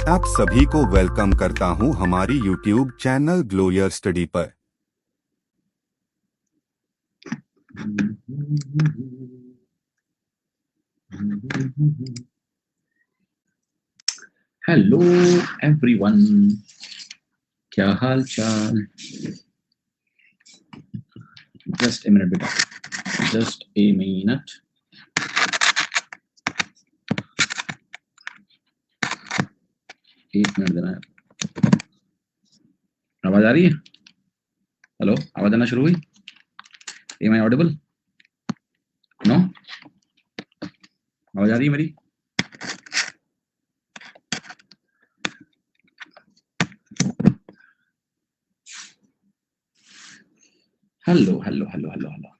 आप सभी को वेलकम करता हूं हमारी YouTube channel glow your study पर। हेलो एवरीवन, क्या हाल चाल? जस्ट ए मिनट बेटा, जस्ट ए मिनट। एक मिनट देना है। आवाज आ रही है? हेलो, आवाज आना शुरू हुई? M I audible? नो, आवाज आ रही है मेरी? Hello hello hello hello hello.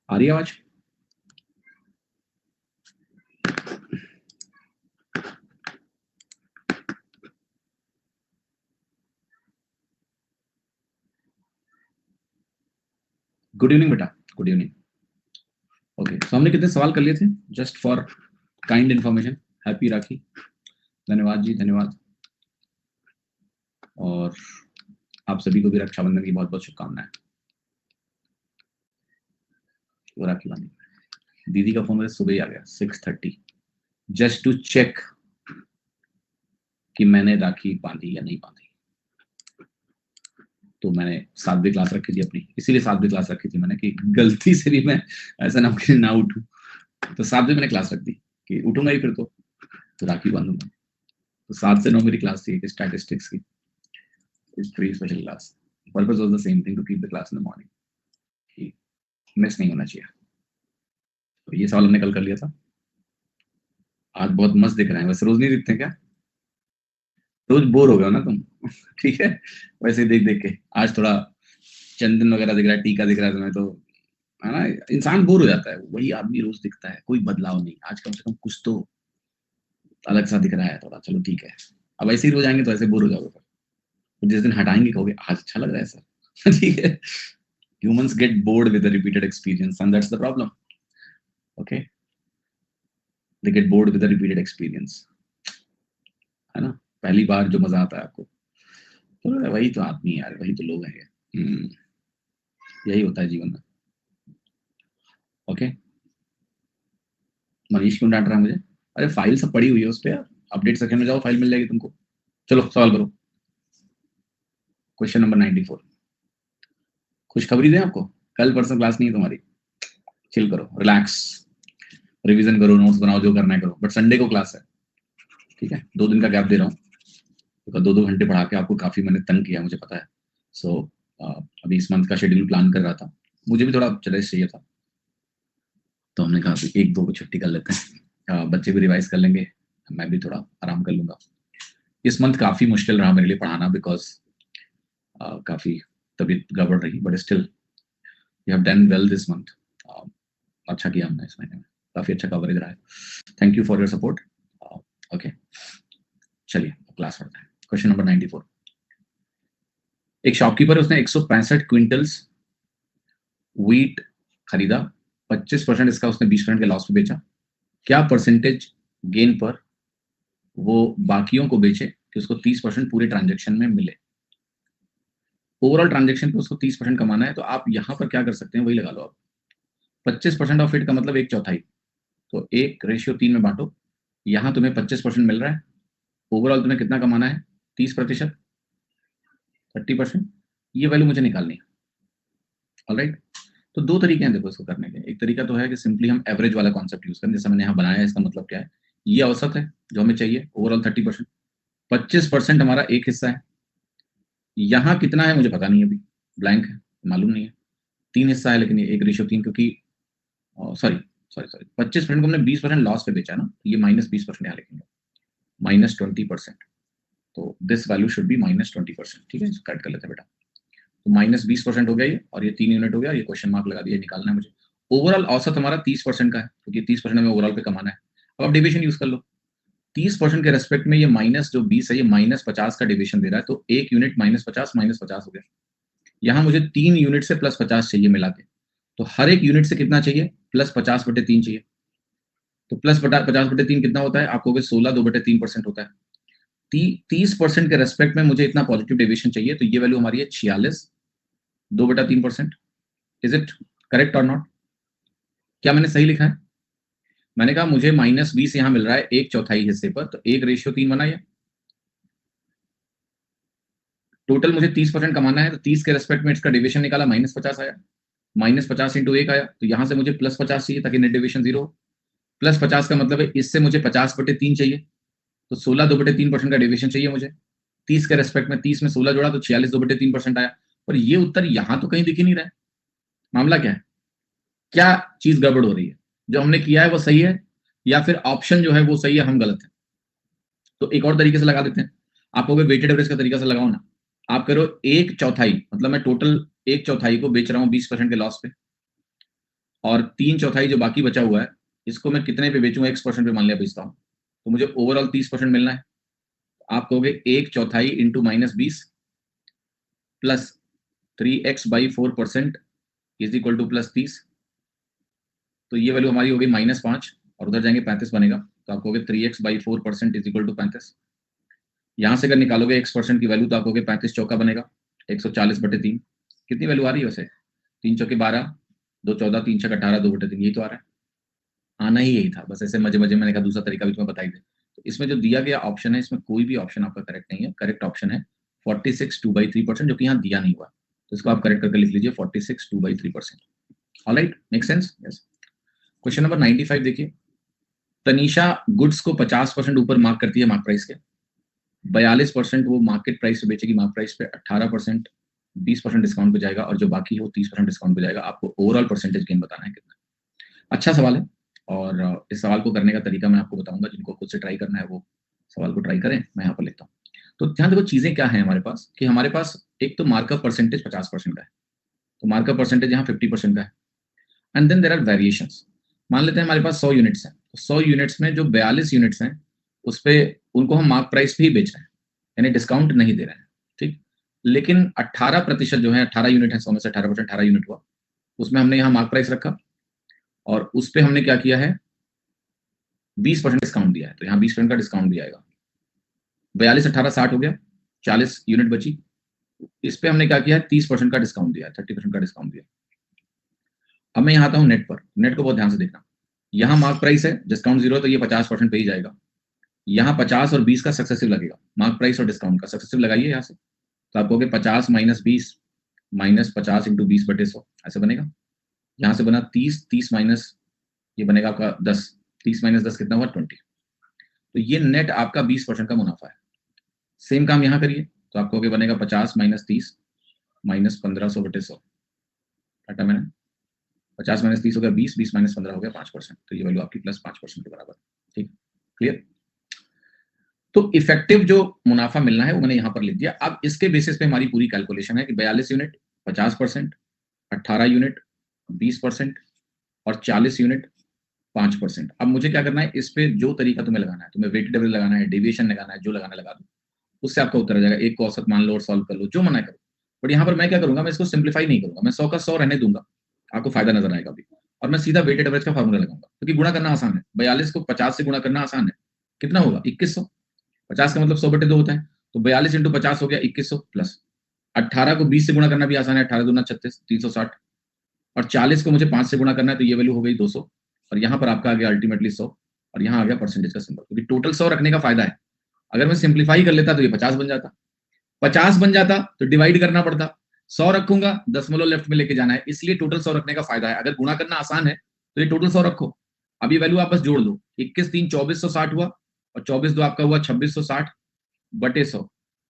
आ रही है आवाज? गुड इवनिंग बेटा, गुड इवनिंग। ओके, तो हमने कितने सवाल कर लिए थे? Just for kind information. Happy Rakhi, धन्यवाद जी, धन्यवाद। और आप सभी को भी रक्षाबंधन की बहुत बहुत शुभकामनाएं। वो राखी बांधी। दीदी का फोन मुझे सुबह ही आ गया 6:30, जस्ट टू चेक कि मैंने राखी बांधी या नहीं बांधी। तो मैंने 7वीं क्लास रखी थी अपनी, इसीलिए 7वीं क्लास रखी थी मैंने कि गलती से भी मैं ऐसा ना कि ना उठूं। तो 7वीं मैंने क्लास रख दी कि उठूंगा ही फिर तो राखी बांधूंगा। तो 7 से 9 मेरी क्लास थी स्टैटिस्टिक्स की, pre special class. Purpose was the same thing, to keep the class in the morning, miss नहीं होना चाहिए। तो ये सवाल हमने कल कर लिया था। आज बहुत मस्त दिख रहे हैं, वैसे रोज नहीं दिखते क्या? रोज बोर हो गए हो ना तुम? ठीक है, वैसे देख देख के आज थोड़ा चंदन वगैरह दिख रहा है, टीका दिख रहा है तुम्हें, तो है ना, इंसान बोर हो जाता है। वही आदमी रोज दिखता है, कोई बदलाव नहीं। आज कम से कम कुछ तो अलग सा दिख रहा है थोड़ा, चलो ठीक है। अब ऐसे ही रोज आएंगे तो ऐसे बोर हो जाओगे। फिर जिस दिन हटाएंगे कहोगे आज अच्छा लग रहा है सर। ठीक है, humans get bored with the repeated experience and that's the problem. Okay, they get bored with the repeated experience, है ना। पहली बार जो मजा आता है आपको, तो वही तो आदमी यार, वही तो लोग हैं। यही होता है जीवन में। ओके, मनीष क्यों डांट रहा है मुझे? अरे फाइल सब पड़ी हुई है उस पर, अपडेट सेक्शन में जाओ, फाइल मिल जाएगी तुमको। चलो सवाल करो। Question number 94। खुशखबरी दें आपको, कल परसों क्लास नहीं है तुम्हारी। चिल करो, रिलैक्स, रिवीजन करो, नोट्स बनाओ, जो करना है करो, बट संडे को क्लास है। ठीक है, 2 दिन का गैप दे रहा हूँ, तो 2-2 घंटे पढ़ा के आपको काफी मैंने तंग किया, मुझे पता है। सो अभी इस मंथ का शेड्यूल प्लान कर रहा था, मुझे भी थोड़ा रेस्ट चाहिए था, तो हमने कहा 1-2 को छुट्टी कर लेते हैं। बच्चे भी रिवाइज कर लेंगे, मैं भी थोड़ा आराम कर लूंगा। इस मंथ काफी मुश्किल रहा मेरे लिए पढ़ाना, बिकॉज काफी तबीयत गड़बड़ रही, but still you have done well this month. अच्छा किया हमने इस महीने में, काफी अच्छा कवरेज रहा है। Thank you for your support. Okay, चलिए क्लास पढ़ते हैं। Question number 94। एक शॉपकीपर है, उसने 165 क्विंटल्स व्हीट खरीदा, 25% इसका उसने 20% के लॉस पे बेचा। क्या परसेंटेज गेन पर वो बाकियों को बेचे कि उसको 30% पूरे ट्रांजेक्शन में मिले? ओवरऑल ट्रांजेक्शन पे उसको 30% कमाना है, तो आप यहाँ पर क्या कर सकते हैं वही लगा लो आप। 25% ऑफ इट का मतलब 1/4, तो 1:3 में बांटो। यहाँ तुम्हें 25% मिल रहा है, ओवरऑल तुम्हें कितना कमाना है? 30%, 30%। ये वैल्यू मुझे निकालनी है। ऑलराइट, तो 2 तरीके हैं देखो इसको करने के। एक तरीका तो है कि सिंपली हम एवरेज वाला कॉन्सेप्ट यूज करें, जैसा मैंने यहाँ बनाया है। इसका मतलब क्या है? ये औसत है जो हमें चाहिए, ओवरऑल 30%। 25% हमारा एक हिस्सा है, यहाँ कितना है मुझे पता नहीं, अभी ब्लैंक है, मालूम नहीं है। 3 हिस्सा है, लेकिन ये 1:3, क्योंकि सॉरी सॉरी सॉरी 25% को हमने 20% लॉस पे बेचा ना, ये -20% यहाँ लिखेंगे, -20%। तो दिस वैल्यू शुड बी -20%। ठीक है, इसको कट कर लेते हैं बेटा। तो -20% हो गया ये, और ये 3 यूनिट हो गया, ये क्वेश्चन मार्क लगा दिया, निकालना है मुझे। ओवरऑल औसत हमारा 30% का है, क्योंकि 30% हमें ओवरऑल पे कमाना है। अब आप डिविजन यूज कर लो। 30% के रेस्पेक्ट में ये माइनस जो 20 है, ये -50 का डिविजन दे रहा है, तो 1 यूनिट -50 -50 हो गया। यहां मुझे 3 यूनिट से +50 चाहिए मिला के, तो हर एक यूनिट से कितना चाहिए, +50/3 चाहिए। तो +50/3 कितना होता है, आप कहोगे 16 2/3% होता है। 30% के रेस्पेक्ट में मुझे इतना पॉजिटिव डेविएशन चाहिए, तो ये वैल्यू हमारी है 46 2/3%। इज इट करेक्ट और नॉट? क्या मैंने सही लिखा है? मैंने कहा मुझे -20 यहां मिल रहा है 1/4 हिस्से पर, तो 1:3 बना। ये टोटल मुझे 30% कमाना है, तो 30 के रेस्पेक्ट में इसका डेविएशन निकाला, -50 आया, -50 × 1 आया, तो यहां से मुझे +50 चाहिए ताकि नेट डेविएशन 0 हो। +50 का मतलब है इससे मुझे 50/3 चाहिए, तो 16 2/3% का डेविएशन चाहिए मुझे। 30 के रेस्पेक्ट में 30 में 16 जोड़ा तो 46 2/3% आया। और ये उत्तर यहां तो कहीं दिख ही नहीं रहा है। मामला क्या है? क्या चीज गड़बड़ हो रही है? जो हमने किया है वो सही है, या फिर ऑप्शन जो है वो सही है, हम गलत है? तो एक और तरीके से लगा देते हैं। आप कहोगे वेटेड एवरेज का तरीका से लगाओ ना। आप करो 1/4, मतलब मैं टोटल 1/4 को बेच रहा हूँ 20% के लॉस पे, और 3/4 जो बाकी बचा हुआ है, इसको मैं कितने पे बेचूंगा, X% पे मान लिया बेचता हूँ, तो मुझे ओवरऑल 30% मिलना है। आप कहोगे 1/4 into -20 plus 3x/4% is equal to +30। तो ये वैल्यू हमारी होगी -5, और उधर जाएंगे 35 बनेगा, तो आप कहोगे 3x/4% इज इक्वल टू 35। यहां से अगर निकालोगे X% की वैल्यू, तो आप कहोगे 35 चौका बनेगा 140/3। कितनी वैल्यू आ रही है वैसे? 3 चौके 12, 2 14, 3 छक 18, 2/3, यही तो आ रहा है। आना ही यही था, बस ऐसे मजे मजे मैंने कहा दूसरा तरीका भी तुम्हें बताई दे। तो इसमें जो दिया गया ऑप्शन है, इसमें कोई भी ऑप्शन आपका करेक्ट नहीं है। करेक्ट ऑप्शन है 46 2/3%, जो कि यहाँ दिया नहीं हुआ, तो इसको आप करेक्ट करके लिख लीजिए 46 2/3%। Alright, make sense? Yes. Question number 95 देखिए। तनीषा गुड्स को 50% ऊपर मार्क करती है मार्क प्राइस के, 42% वो मार्केट प्राइस पे बेचेगी, मार्क प्राइस पे 18% 20% डिस्काउंट पे जाएगा, और जो बाकी हो 30% डिस्काउंट पे जाएगा। आपको ओवरऑल परसेंटेज गेन बताना है कितना। अच्छा सवाल है, और इस सवाल को करने का तरीका मैं आपको बताऊंगा। जिनको खुद से ट्राई करना है वो सवाल को ट्राई करें, मैं यहाँ पर लिखता हूँ। तो ध्यान देखो चीजें क्या है हमारे पास, कि हमारे पास एक तो मार्कअप परसेंटेज 50% का है, तो मार्कअप परसेंटेज यहाँ 50% का है, and then there are variations. मान लेते हैं हमारे पास 100 यूनिट्स हैं, तो 100 यूनिट्स में जो 42 यूनिट्स हैं उस पे उनको हम मार्क प्राइस पे ही बेच रहे हैं, यानी डिस्काउंट नहीं दे रहे हैं, ठीक। लेकिन 18% जो है, 18 यूनिट है 100 में से 18%, 18 यूनिट हुआ, उसमें हमने यहाँ मार्क प्राइस रखा, और उस पर हमने क्या किया है, 20% डिस्काउंट दिया है, तो यहाँ 20% का डिस्काउंट दिया जाएगा। 42 18 60 हो गया, 40 यूनिट बची, इस पे हमने क्या किया है, 30% का डिस्काउंट दिया है, 30% का डिस्काउंट दिया। अब मैं यहाँ आता हूँ नेट पर। नेट को बहुत ध्यान से देखना। यहाँ मार्क प्राइस है, डिस्काउंट 0 है, तो ये 50% पे ही जाएगा। यहाँ 50 और 20 का सक्सेसिव लगेगा, मार्क प्राइस और डिस्काउंट का सक्सेसिव लगाइए यहाँ से, तो आप कहोगे 50 - 20 -50 × 20/100 ऐसे बनेगा। यहाँ से बना 30, 30 माइनस ये बनेगा आपका 10, 30 - 10 कितना हुआ, 20। तो ये नेट आपका 20% का मुनाफा है। सेम काम यहाँ करिए, तो आपको बनेगा 50 - 30 -1500/100। काटा मैंने, 50 - 30 हो गया 20, 20 - 15 हो गया 5%, तो ये वैल्यू आपकी +5% के बराबर। ठीक, क्लियर? तो इफेक्टिव जो मुनाफा मिलना है वो मैंने यहाँ पर लिख दिया। अब इसके बेसिस पे हमारी पूरी कैलकुलेशन है कि 42 यूनिट 50%, 18 यूनिट 20%, और 40 यूनिट 5%। अब मुझे क्या करना है, इस पे जो तरीका तुम्हें लगाना है, तुम्हें वेटेड एवरेज लगाना है, डेविएशन लगाना है, जो लगाना लगा दो, उससे आपका उत्तर आ जाएगा। एक को औसत मान लो और सॉल्व कर लो, जो मना करो। बट यहाँ पर मैं क्या करूंगा, मैं इसको सिंप्लीफाई नहीं करूंगा, मैं 100 का 100 रहने दूंगा, आपको फायदा नजर आएगा अभी, और मैं सीधा वेटेड एवरेज का फार्मूला लगाऊंगा, क्योंकि गुणा करना आसान है। 42 को 50 से गुणा करना आसान है, कितना होगा 2100। 50 का मतलब 100/2 होता है, तो 42 × 50 हो गया 2100, प्लस 18 को 20 से गुणा करना भी आसान है, 18 दूना 36, 360, और 40 को मुझे 5 से गुणा करना है, तो ये वैल्यू हो गई 200, और यहाँ पर आपका आ गया अल्टीमेटली 100, और यहाँ आ गया परसेंटेज का सिंबल, क्योंकि टोटल 100 रखने का फायदा है। अगर मैं सिंप्लीफाई कर लेता तो ये 50 बन जाता, 50 बन जाता तो डिवाइड करना पड़ता, 100 रखूंगा दशमलव लेफ्ट में लेके जाना है, इसलिए टोटल 100 रखने का फायदा है। अगर गुणा करना आसान है तो ये टोटल 100 रखो। अब ये वैल्यू आप बस जोड़ दो, 21 3 2460 हुआ, और 24 2 आपका हुआ 2660/100,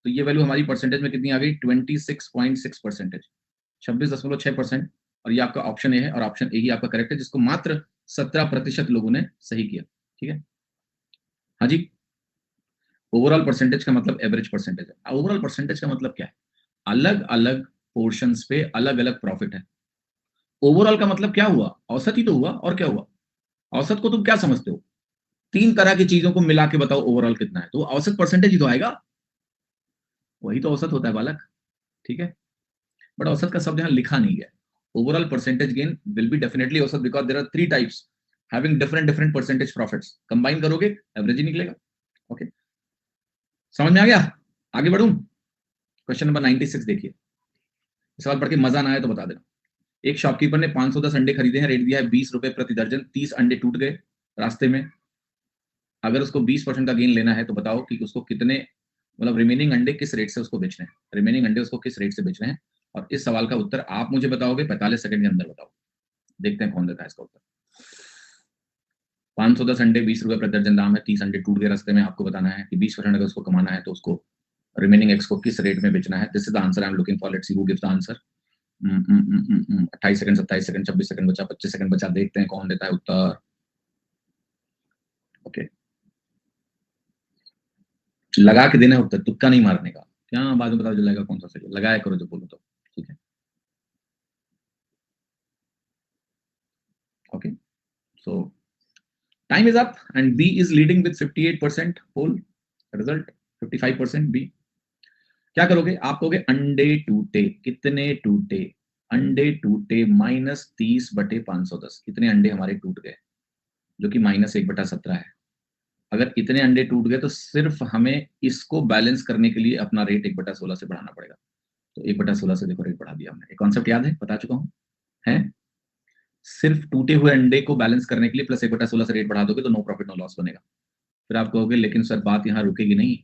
तो ये वैल्यू हमारी परसेंटेज में कितनी आ गई, 26.6%, 26.6%। और ये आपका ऑप्शन ए है, और ऑप्शन ए ही आपका करेक्ट है, जिसको मात्र 17% लोगों ने सही किया। ठीक है, हाँ जी। ओवरऑल परसेंटेज का मतलब एवरेज परसेंटेज है। ओवरऑल परसेंटेज का मतलब क्या है, अलग अलग पोर्शंस पे अलग अलग प्रॉफिट है। ओवरऑल का मतलब क्या हुआ, औसत ही तो हुआ, और क्या हुआ। औसत को तुम क्या समझते हो, 3 तरह की चीजों को मिला के बताओ ओवरऑल कितना है, तो औसत परसेंटेज ही तो आएगा, वही तो औसत होता है बालक। ठीक है, बट औसत का शब्द यहाँ लिखा नहीं गया. Overall percentage gain will be definitely औसत because there are 3 types having different percentage profits. Combine करोगे एवरेज ही निकलेगा. ओके, समझ में आ गया? आगे बढ़ूं. क्वेश्चन नंबर 96 देखिए. सवाल पढ़ के मजा ना आए तो बता देना. एक शॉपकीपर ने 510 अंडे खरीदे हैं, रेट दिया है 20 रुपए प्रति दर्जन. 30 अंडे टूट गए रास्ते में. अगर उसको 20% का गेन लेना है तो बताओ कि उसको कितने, मतलब रिमेनिंग अंडे किस रेट से उसको बेचने हैं. रिमेनिंग अंडे उसको किस रेट से बेचने हैं. और इस सवाल का उत्तर आप मुझे बताओगे 45 सेकंड के अंदर. बताओ, देखते हैं कौन देता है इसका उत्तर. 510 अंडे 20 रुपए प्रति दर्जन दाम है. 30 अंडे टूट गए रास्ते में. आपको बताना है कि 20% अगर उसको कमाना है तो उसको रिमेनिंग एक्स को किस रेट में बेचना है. This is the answer I am looking for. Let's see who gives the answer. 28 second, 27 second, 26 second बचा, 25 सेकंड बचा. देखते हैं कौन देता है उत्तर. ओके, लगा के देना उत्तर, तुक्का नहीं मारने का. क्या बाद में पता चलेगा कौन सा सही है. लगाया करो जब बोलो तो. ठीक है, okay. So time is up and B is leading with 58% whole result. 55% B. क्या करोगे आप? कहोगे अंडे टूटे. कितने टूटे? अंडे टूटे -30/510. कितने अंडे हमारे टूट गए, जो कि -1/17 है. अगर इतने अंडे टूट गए तो सिर्फ हमें इसको बैलेंस करने के लिए अपना रेट 1/16 से बढ़ाना पड़ेगा. तो 1/16 से देखो रेट बढ़ा दिया हमने. एक कॉन्सेप्ट याद है, बता चुका हूं. है सिर्फ टूटे हुए अंडे को बैलेंस करने के लिए प्लस 1/16 से रेट बढ़ा दोगे तो नो प्रॉफिट नो लॉस बनेगा. फिर आप कहोगे लेकिन सर बात यहाँ रुकेगी नहीं,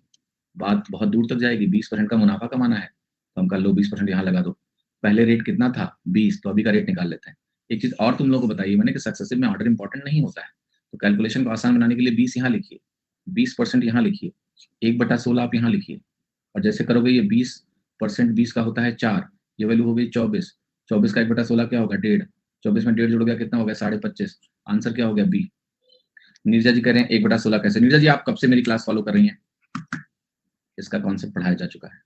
बात बहुत दूर तक जाएगी. 20% का मुनाफा कमाना है तो हम कर लो 20% यहाँ लगा दो. पहले रेट कितना था? 20. तो अभी का रेट निकाल लेते हैं. एक चीज और तुम लोगों को बताइए मैंने कि सक्सेसिव में ऑर्डर इंपॉर्टेंट नहीं होता है. तो कैलकुलेशन को आसान बनाने के लिए 20 यहाँ लिखिए, 20% यहाँ लिखिए, 1/16 आप यहाँ लिखिए. और जैसे करोगे ये 20% 20 का होता है 4. ये वैल्यू हो गई 24. 24 का 1/16 क्या होगा? 1.5. 24 में 1.5 जुड़ गया, कितना हो गया? 25.5. आंसर क्या हो गया? बी. नीरजा जी कह रहे हैं 1/16 कैसे? नीरजा जी आप कब से मेरी क्लास फॉलो कर रही हैं? इसका कॉन्सेप्ट पढ़ाया जा चुका है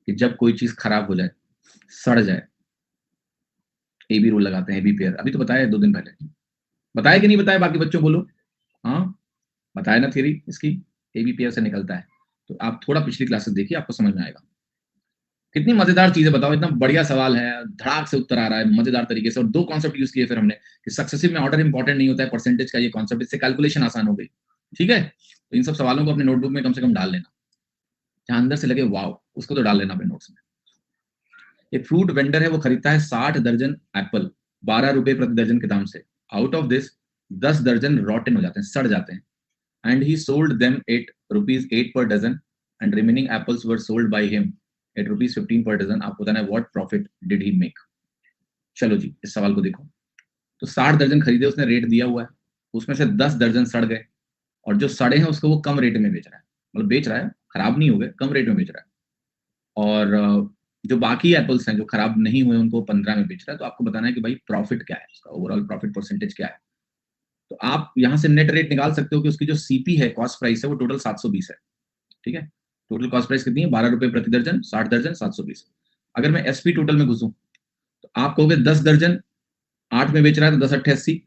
कि जब कोई चीज खराब हो जाए, सड़ जाए, ए बी रूल लगाते हैं. ए बी पेयर अभी तो बताया 2 दिन पहले. बताया कि नहीं बताया? बाकी बच्चों बोलो. हाँ बताया ना थ्योरी इसकी. ए बी पेयर से निकलता है. तो आप थोड़ा पिछली क्लासेस देखिए, आपको समझ में आएगा. कितनी मजेदार चीज है बताओ. इतना बढ़िया सवाल है, धड़ाक से उत्तर आ रहा है मजेदार तरीके से. और 2 कॉन्सेप्ट यूज किए फिर हमने कि सक्सेसिव में ऑर्डर इंपॉर्टेंट नहीं होता है, परसेंटेज का ये कॉन्सेप्ट. इससे कैलकुलेशन आसान हो गई. ठीक है, तो इन सब सवालों को अपने नोटबुक में कम से कम डाल लेना. जहां अंदर से लगे वाव, उसको तो डाल लेना अपने नोट्स में. एक फ्रूट वेंडर है, वो खरीदता है 60 दर्जन एप्पल 12 रुपए प्रति दर्जन के दाम से. आउट ऑफ दिस 10 दर्जन रॉटन हो जाते हैं, सड़ जाते हैं. And he sold them at ₹8 per dozen and remaining apples were sold by him at ₹15 per dozen. आपको बताना है what profit did he make. चलो जी, इस सवाल को देखो. तो 60 दर्जन खरीदे उसने, रेट दिया हुआ है. उसमें से 10 दर्जन सड़ गए और जो सड़े हैं उसको वो कम रेट में बेच रहा है. मतलब बेच रहा है, खराब नहीं हो गए, कम रेट में बेच रहा है. और जो बाकी एप्पल्स हैं जो खराब नहीं हुए उनको 15 में बेच रहा है. तो आपको बताना है कि भाई प्रॉफिट क्या है, उसका ओवरऑल प्रॉफिट परसेंटेज क्या है. तो आप यहाँ से नेट रेट निकाल सकते हो कि उसकी जो सीपी है, कॉस्ट प्राइस है, वो टोटल 720 है. ठीक है, टोटल कॉस्ट प्राइस कितनी है? 12 रुपए प्रति दर्जन, 60 दर्जन 720. अगर मैं एसपी टोटल में घुसूं तो आप कहोगे 10 दर्जन 8 में बेच रहा है तो 10 8 80.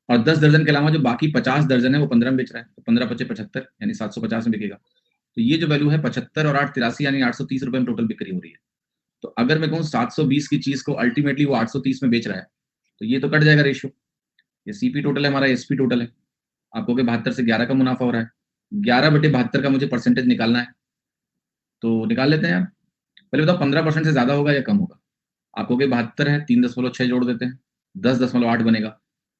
और 10 दर्जन के अलावा जो बाकी 50 दर्जन है वो 15 में बेच रहा है. तो 15 पचे 75 यानी 750 में बिकेगा. तो ये जो वैल्यू है 75 और 8 83 यानी 830 रुपए में टोटल बिक्री हो रही है. तो अगर मैं कहूँ 720 की चीज को अल्टीमेटली वो 830 में बेच रहा है तो ये तो कट जाएगा रेशियो. ये सीपी टोटल है हमारा, एसपी टोटल है. आप कहोगे 72 से 11 का मुनाफा हो रहा है. 11/72 का मुझे परसेंटेज निकालना है. तो निकाल लेते हैं यार. पहले बताओ 15% से ज्यादा होगा या कम होगा? आप कहोगे 72 है, 3.6 जोड़ देते हैं, 10.8 बनेगा.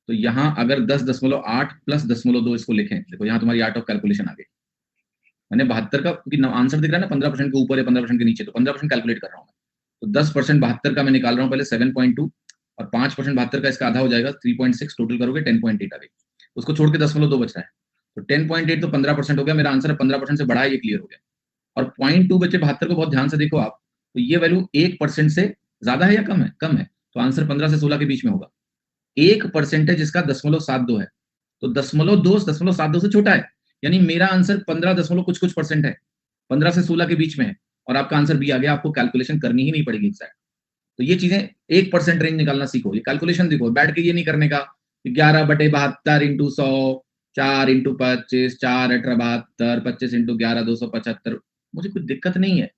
तो यहाँ अगर 10.8 प्लस 0.2 इसको लिखें, देखो यहाँ तुम्हारी आर्ट ऑफ कैलकुलेशन आ गई. मैंने 72 का, क्योंकि आंसर दिख रहा है ना 15% के ऊपर है 15% के नीचे, तो 15% कैलकुलेट कर रहा हूँ. तो 10% 72 का मैं निकाल रहा हूँ पहले 7.2 और 5% 72 का इसका आधा हो जाएगा 3.6. टोटल करोगे 10.8 आ गई. उसको छोड़ के 10.2 बच रहा है. तो 10.8 तो 15% हो गया. मेरा आंसर है 15% से बढ़ा, ये क्लियर हो गया. और 0.2 बचे 72 को बहुत ध्यान से देखो आप. तो ये वैल्यू 1% से ज्यादा है या कम है? कम है. तो आंसर 15 से 16 के बीच में होगा. 1% इसका 0.72 है. तो 0.72 से छोटा है. यानी मेरा आंसर 15 दशमलव कुछ कुछ परसेंट है, 15 से 16 के बीच में है. और आपका आंसर बी आ गया. आपको कैलकुलेशन करनी ही नहीं पड़ेगी एग्जैक्ट. तो ये चीजें 1% रेंज निकालना सीखो. ये कैलकुलेशन देखो, बैठ के ये नहीं करने का 11/72 इंटू 100, 4 इंटू 25, 4 18 72, 25 इंटू 11 275. मुझे कोई दिक्कत नहीं है.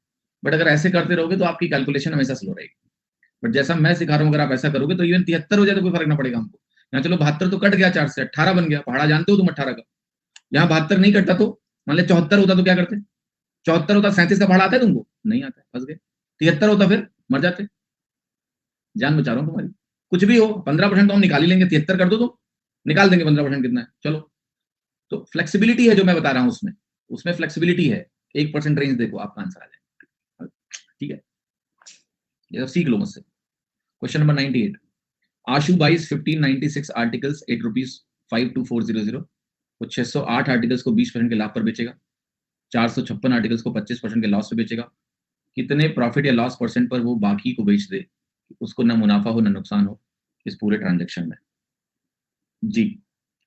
बट अगर ऐसे करते रहोगे तो आपकी कैलकुलेशन हमेशा स्लो रहेगी। बट जैसा मैं सिखा रहा हूँ, अगर आप ऐसा करोगे तो इवन 73 हो जाए तो कोई फर्क ना पड़ेगा हमको। यहाँ चलो 72 तो कट गया, 4 से 18 बन गया, पहाड़ा जानते हो तुम 18 का। यहाँ 72 नहीं कटता तो मान लिया 74 होता तो क्या करते? 74 होता, 37 का पहाड़ा आता है तुमको? नहीं आता, फंस गए। 73 होता फिर मर जाते। जान बचा रहा हूँ तुम्हारी। कुछ भी हो 15% तो हम निकाल ही लेंगे, 73 कर दो तो निकाल देंगे 15% कितना है, चलो। तो फ्लेक्सिबिलिटी है जो मैं बता रहा हूँ, उसमें उसमें फ्लेक्सिबिलिटी है। 1% रेंज देखो, आपका आंसर आ जाएगा। ठीक है, ये सब सीख लो मुझसे। क्वेश्चन नंबर 98, आशु बाइज 1596 आर्टिकल्स ₹8 52400। वो 608 आर्टिकल्स को 20% के लाभ पर बेचेगा, 456 आर्टिकल्स को 25% के लॉस पे बेचेगा। कितने प्रॉफिट या लॉस परसेंट पर वो बाकी को बेच दे, उसको ना मुनाफा हो ना नुकसान हो इस पूरे ट्रांजेक्शन में? जी,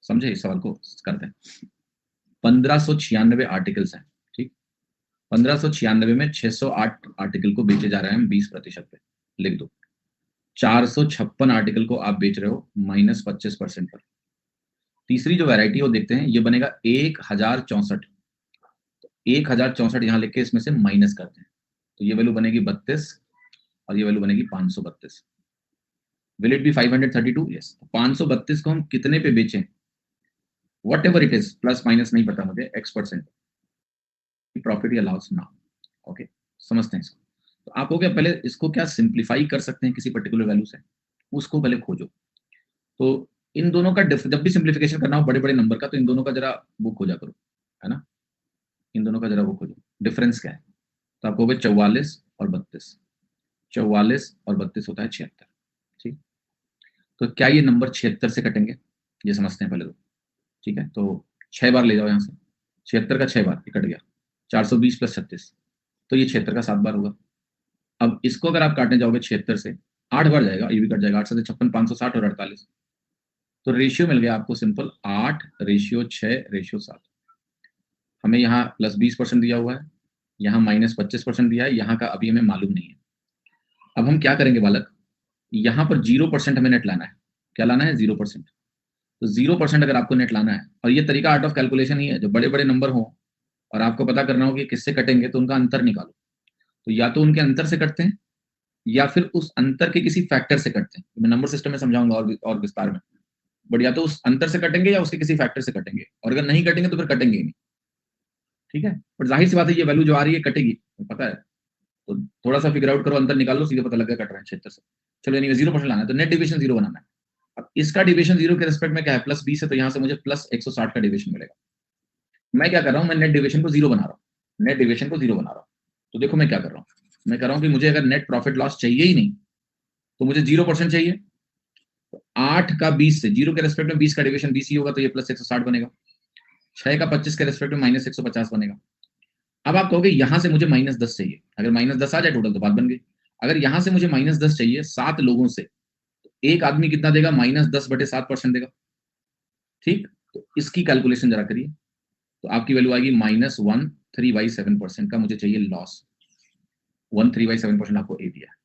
समझे इस सवाल को? करते हैं। 1596 आर्टिकल्स हैं, ठीक। 1596 में 608 आर्टिकल को बेचे जा रहे हैं हम 20% पे, लिख दो। 456 आर्टिकल को आप बेच रहे हो -25% पर। तीसरी जो वैरायटी वो देखते हैं, ये बनेगा 1064। 1064 यहाँ लिख के इसमें से माइनस करते हैं, तो ये वैल्यू बनेगी 32 और ये वैल्यू बनेगी 532। Will it be 532? यस। 532 को हम कितने पे बेचें? What ever it is, plus minus नहीं पता मुझे, X% प्रॉफिट या लॉस ना। ओके, समझते हैं इसको। तो आप हो गया, पहले इसको क्या सिंप्लीफाई कर सकते हैं किसी पर्टिकुलर वैल्यू से, उसको पहले खोजो। तो इन दोनों का जब भी सिंप्लीफिकेशन करना हो बड़े बड़े नंबर का, तो इन दोनों का जरा वो खोजा करो, है ना। इन दोनों का जरा वो खोजो, डिफरेंस क्या है। तो आपको हो गया 44 और 32। 44 और 32 होता है 76, ठीक। तो क्या ये नंबर 76 से कटेंगे? ये समझते हैं पहले तो, ठीक है। तो 6 बार ले जाओ यहाँ से, 76 का 6 बार, ये कट गया। 420 + 36, तो ये 76 का 7 बार होगा। अब इसको अगर आप काटने जाओगे 76 से, 8 बार जाएगा, ये भी कट जाएगा। 8 से 56, 560 और 48। तो रेशियो मिल गया आपको सिंपल, 8:6:7। हमें यहाँ +20% दिया हुआ है, यहाँ -25% दिया है, यहाँ का अभी हमें मालूम नहीं है। अब हम क्या करेंगे बालक, यहाँ पर 0% हमें नेट लाना है। क्या लाना है? 0%। तो 0% अगर आपको नेट लाना है, और ये तरीका आर्ट ऑफ कैलकुलेशन ही है, जो बड़े बड़े नंबर हो और आपको पता करना हो कि किससे कटेंगे, तो उनका अंतर निकालो। तो या तो उनके अंतर से कटते हैं, या फिर उस अंतर के किसी फैक्टर से कटते हैं। मैं नंबर सिस्टम में समझाऊंगा और विस्तार में, बट या तो उस अंतर से कटेंगे या उसके किसी फैक्टर से कटेंगे, और अगर नहीं कटेंगे तो फिर कटेंगे ही नहीं, ठीक है। बट जाहिर सी बात है, ये वैल्यू जो आ रही है कटेगी, पता है। तो थोड़ा सा फिगर आउट करो, अंतर निकाल लो, सीधे पता लग गया कट रहा है 76 से। चलो, यानी 0% लाना है, तो नेट डिविजन 0 बनाना है। अब इसका डिविजन 0 के रिस्पेक्ट में क्या है? +20 है, तो यहाँ से मुझे +160 का डिविजन मिलेगा। मैं क्या कर रहा हूँ, मैं नेट डिविजन को 0 बना रहा हूँ। नेट डिविजन को 0 बना रहा हूँ। तो देखो मैं क्या कर रहा हूँ, मैं कर रहा हूँ कि मुझे अगर नेट प्रॉफिट लॉस चाहिए ही नहीं, तो मुझे 0% चाहिए। तो 8 का 20 से, 0 के रेस्पेक्ट में 20 का डिविजन 20 ही होगा, तो ये +160 बनेगा। 6 का 25 के रेस्पेक्ट में -150 बनेगा। अब आप कहोगे यहां से मुझे -10 चाहिए। अगर -10 आ जाए टोटल तो बात बन गई। अगर यहां से मुझे -10 चाहिए 7 लोगों से, तो एक आदमी कितना देगा? -10/7% देगा, ठीक। तो इसकी कैलकुलेशन जरा करिए, तो आपकी वैल्यू आएगी -1/3/7% का मुझे चाहिए लॉस। 1/3/7% आपको ए दिया है,